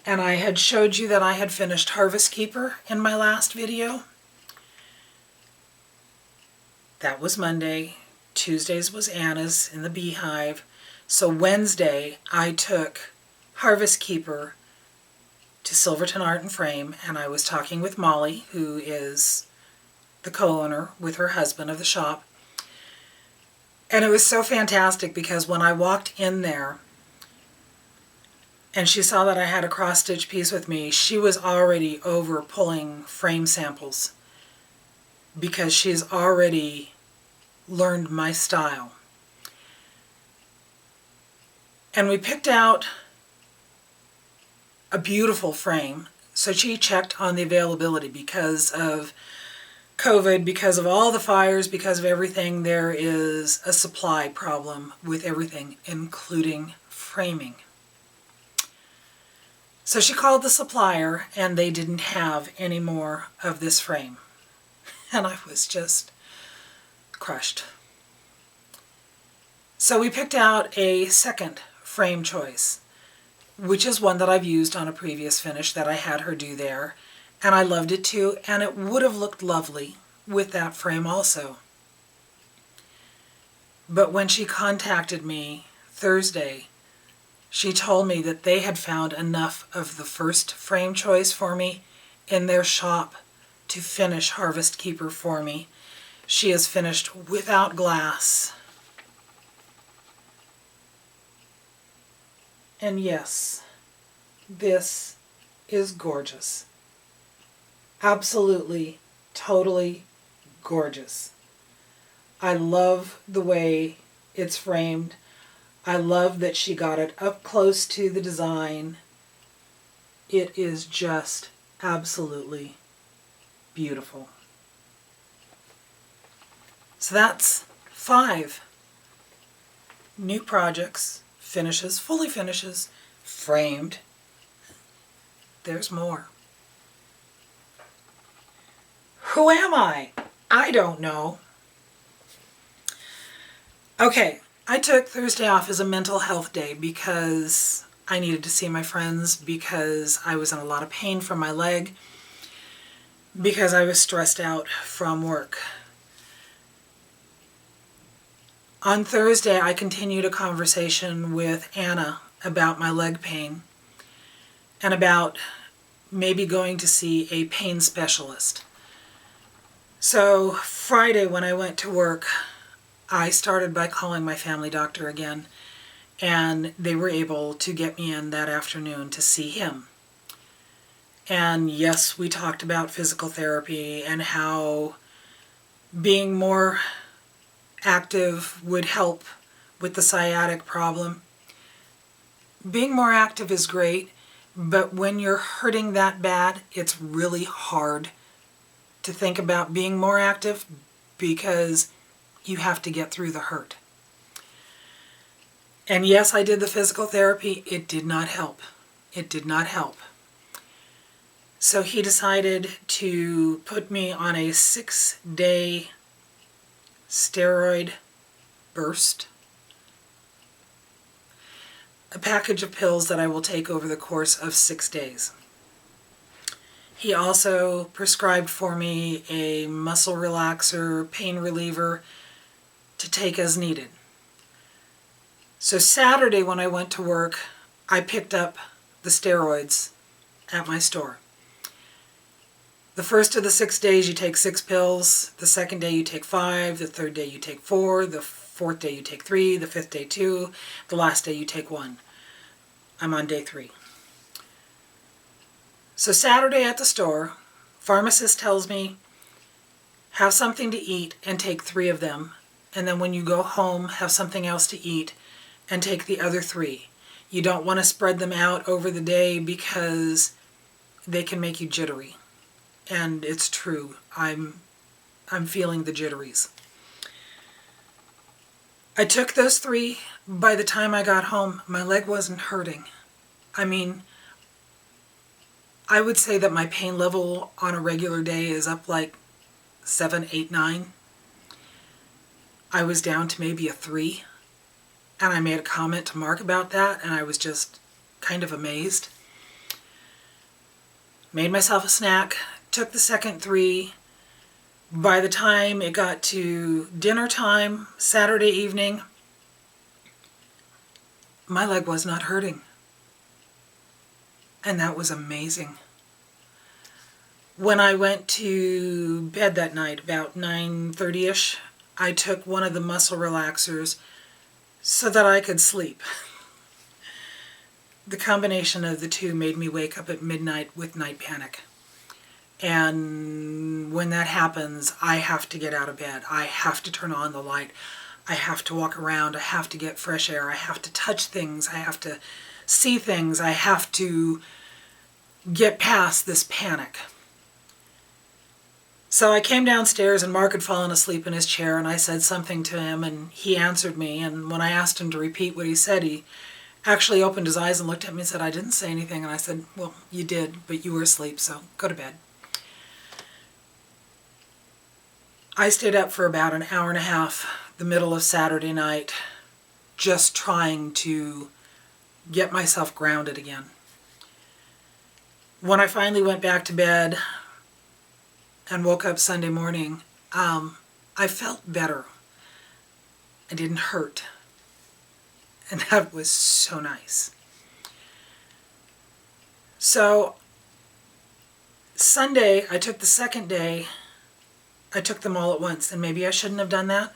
And I had showed you that I had finished Harvest Keeper in my last video. That was Monday. Tuesdays was Anna's in the Bee Hive. So Wednesday I took Harvest Keeper to Silverton Art and Frame, and I was talking with Molly, who is the co-owner with her husband of the shop. And it was so fantastic because when I walked in there and she saw that I had a cross-stitch piece with me, she was already over pulling frame samples because she's already learned my style. And we picked out a beautiful frame. So she checked on the availability because of COVID, because of all the fires, because of everything. There is a supply problem with everything, including framing. So she called the supplier and they didn't have any more of this frame. And I was just crushed. So we picked out a second frame choice, which is one that I've used on a previous finish that I had her do there. And I loved it too, and it would have looked lovely with that frame also. But when she contacted me Thursday, she told me that they had found enough of the first frame choice for me in their shop to finish Harvest Keeper for me. She has finished without glass. And yes, this is gorgeous. Absolutely, totally gorgeous. I love the way it's framed. I love that she got it up close to the design. It is just absolutely beautiful. So that's 5 new projects, finishes, fully finishes, framed. There's more. Who am I? I don't know. Okay, I took Thursday off as a mental health day because I needed to see my friends, because I was in a lot of pain from my leg, because I was stressed out from work. On Thursday, I continued a conversation with Anna about my leg pain and about maybe going to see a pain specialist. So Friday when I went to work, I started by calling my family doctor again, and they were able to get me in that afternoon to see him. And yes, we talked about physical therapy and how being more active would help with the sciatic problem. Being more active is great, But when you're hurting that bad, it's really hard to think about being more active because you have to get through the hurt. And yes, I did the physical therapy. It did not help. It did not help. So he decided to put me on a 6-day steroid burst. A package of pills that I will take over the course of 6 days. He also prescribed for me a muscle relaxer, pain reliever to take as needed. So Saturday when I went to work, I picked up the steroids at my store. The first of the 6 days you take 6 pills, the second day you take 5, the third day you take 4, the fourth day you take 3, the fifth day 2, the last day you take 1. I'm on day 3. So Saturday at the store, pharmacist tells me, have something to eat and take 3 of them. And then when you go home, have something else to eat and take the other 3. You don't want to spread them out over the day because they can make you jittery. And it's true. I'm feeling the jitteries. I took those 3. By the time I got home, my leg wasn't hurting. I mean, I would say that my pain level on a regular day is up like 7, 8, 9. I was down to maybe a 3. And I made a comment to Mark about that, and I was just kind of amazed. Made myself a snack, took the second 3. By the time it got to dinner time, Saturday evening, my leg was not hurting. And that was amazing. When I went to bed that night, about 9:30ish, I took one of the muscle relaxers so that I could sleep. The combination of the two made me wake up at midnight with night panic. And when that happens, I have to get out of bed. I have to turn on the light. I have to walk around. I have to get fresh air. I have to touch things. I have to see things. I have to get past this panic. So I came downstairs and Mark had fallen asleep in his chair and I said something to him and he answered me. And when I asked him to repeat what he said, he actually opened his eyes and looked at me and said, I didn't say anything. And I said, well, you did, but you were asleep, so go to bed. I stayed up for about an hour and a half, the middle of Saturday night, just trying to get myself grounded again. When I finally went back to bed and woke up Sunday morning, I felt better. I didn't hurt. And that was so nice. So Sunday, I took the second day. I took them all at once, and maybe I shouldn't have done that.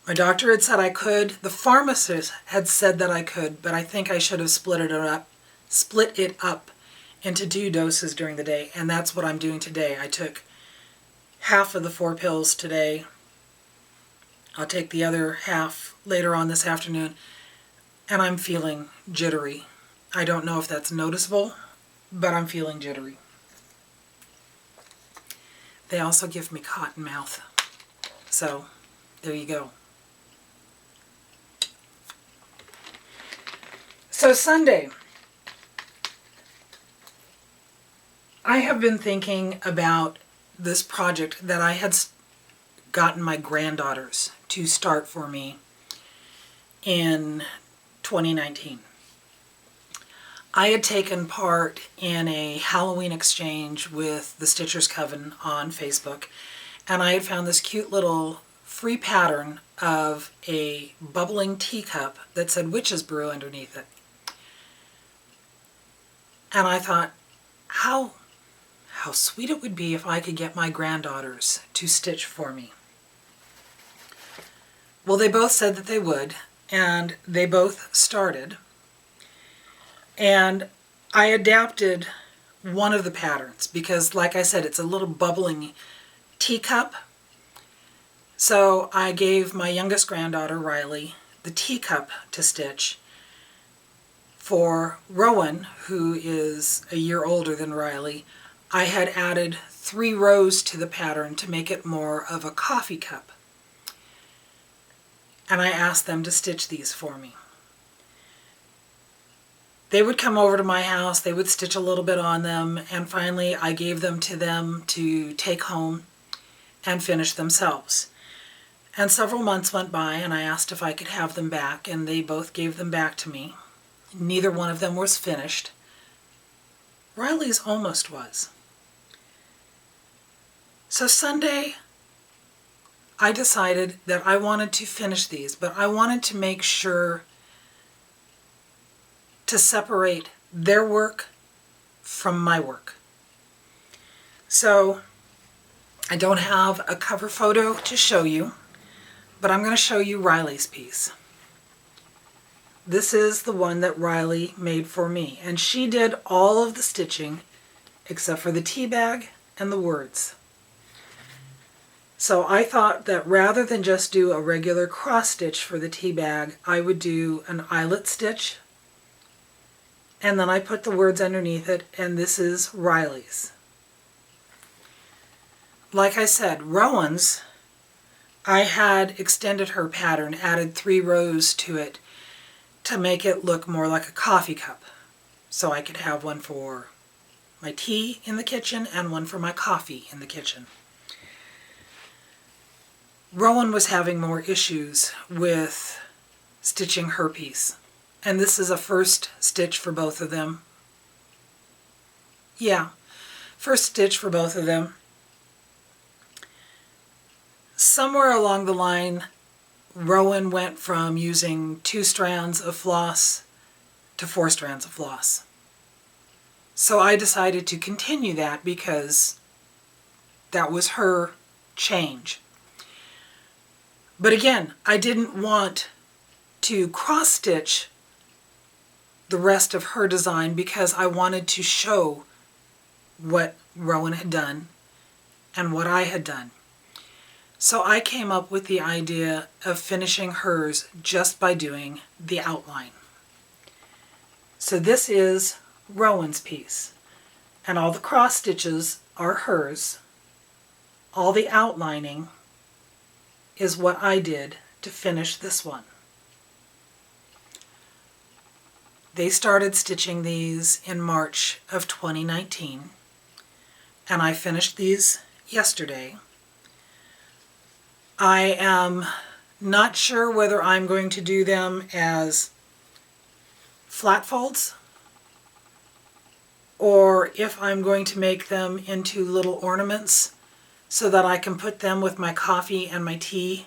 My doctor had said I could. The pharmacist had said that I could, but I think I should have split it up into 2 doses during the day, and that's what I'm doing today. I took half of the 4 pills today. I'll take the other half later on this afternoon, and I'm feeling jittery. I don't know if that's noticeable, but I'm feeling jittery. They also give me cotton mouth. So, there you go. So Sunday, I have been thinking about this project that I had gotten my granddaughters to start for me in 2019. I had taken part in a Halloween exchange with the Stitchers Coven on Facebook, and I had found this cute little free pattern of a bubbling teacup that said Witch's Brew underneath it. And I thought, how sweet it would be if I could get my granddaughters to stitch for me. Well, they both said that they would, and they both started. And I adapted one of the patterns because, like I said, it's a little bubbling teacup. So I gave my youngest granddaughter, Riley, the teacup to stitch. For Rowan, who is a year older than Riley, I had added 3 rows to the pattern to make it more of a coffee cup. And I asked them to stitch these for me. They would come over to my house, they would stitch a little bit on them, and finally I gave them to them to take home and finish themselves. And several months went by and I asked if I could have them back, and they both gave them back to me. Neither one of them was finished. Riley's almost was. So Sunday, I decided that I wanted to finish these, but I wanted to make sure to separate their work from my work. So I don't have a cover photo to show you, but I'm going to show you Riley's piece. This is the one that Riley made for me, and she did all of the stitching except for the tea bag and the words. So I thought that rather than just do a regular cross stitch for the tea bag, I would do an eyelet stitch, and then I put the words underneath it, and this is Riley's. Like I said, Rowan's, I had extended her pattern, added 3 rows to it to make it look more like a coffee cup. So I could have one for my tea in the kitchen and one for my coffee in the kitchen. Rowan was having more issues with stitching her piece. And this is a first stitch for both of them. Yeah, first stitch for both of them. Somewhere along the line, Rowan went from using 2 strands of floss to 4 strands of floss. So I decided to continue that because that was her change. But again, I didn't want to cross stitch the rest of her design because I wanted to show what Rowan had done and what I had done. So I came up with the idea of finishing hers just by doing the outline. So this is Rowan's piece, and all the cross stitches are hers. All the outlining is what I did to finish this one. They started stitching these in March of 2019, and I finished these yesterday. I am not sure whether I'm going to do them as flat folds or if I'm going to make them into little ornaments so that I can put them with my coffee and my tea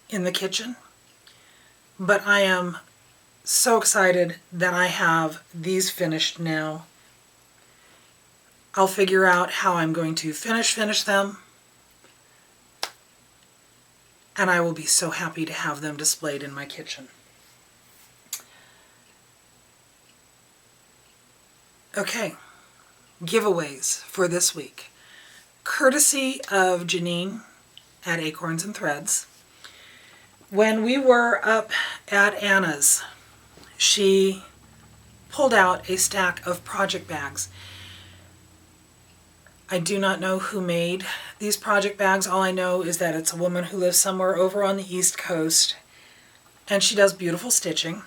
in the kitchen. But I am so excited that I have these finished now. I'll figure out how I'm going to finish them, and I will be so happy to have them displayed in my kitchen. Okay, giveaways for this week. Courtesy of Jeannine at Acorns and Threads. When we were up at Anna's, she pulled out a stack of project bags. I do not know who made these project bags. All I know is that it's a woman who lives somewhere over on the East Coast, and she does beautiful stitching.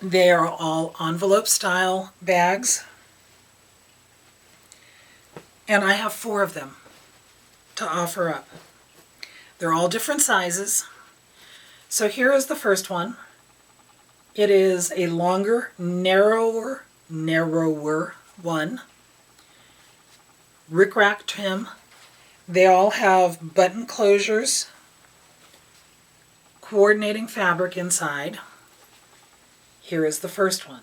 They are all envelope style bags, and I have 4 of them to offer up. They're all different sizes. So here is the first one. It is a longer, narrower one. Rickrack trim. They all have button closures, coordinating fabric inside. Here is the first one.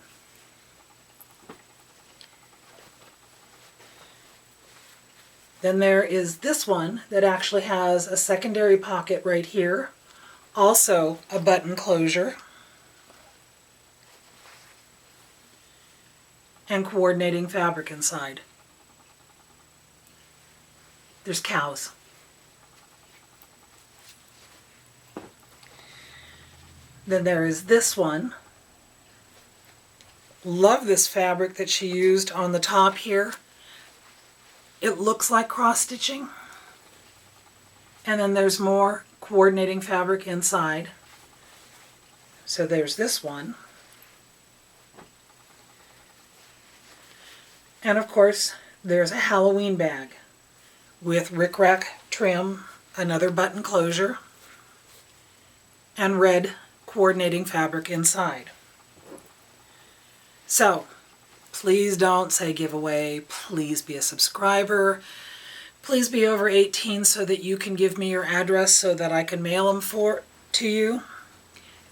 Then there is this one that actually has a secondary pocket right here, also a button closure, and coordinating fabric inside. There's cows. Then there is this one. Love this fabric that she used on the top here. It looks like cross stitching. And then there's more coordinating fabric inside. So there's this one. And of course, there's a Halloween bag with rickrack trim, another button closure, and red coordinating fabric inside. So, please don't say giveaway. Please be a subscriber. Please be over 18 so that you can give me your address so that I can mail them to you.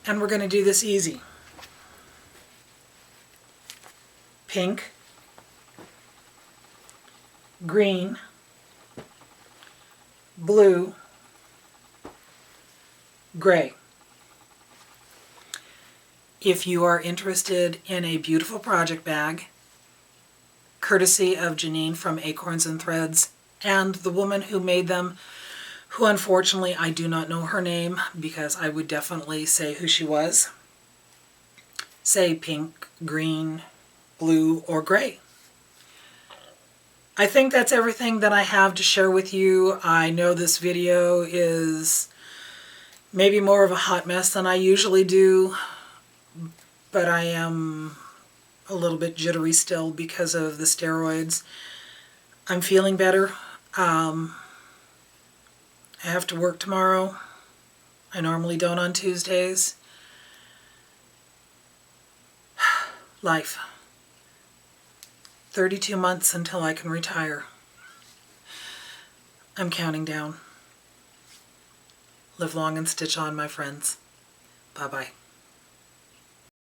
And we're going to do this easy. Pink, green, blue, gray. If you are interested in a beautiful project bag, courtesy of Jeannine from Acorns and Threads, and the woman who made them, who unfortunately I do not know her name because I would definitely say who she was, say pink, green, blue, or gray. I think that's everything that I have to share with you. I know this video is maybe more of a hot mess than I usually do, but I am a little bit jittery still because of the steroids. I'm feeling better. I have to work tomorrow. I normally don't on Tuesdays. Life. 32 months until I can retire. I'm counting down. Live long and stitch on, my friends. Bye-bye.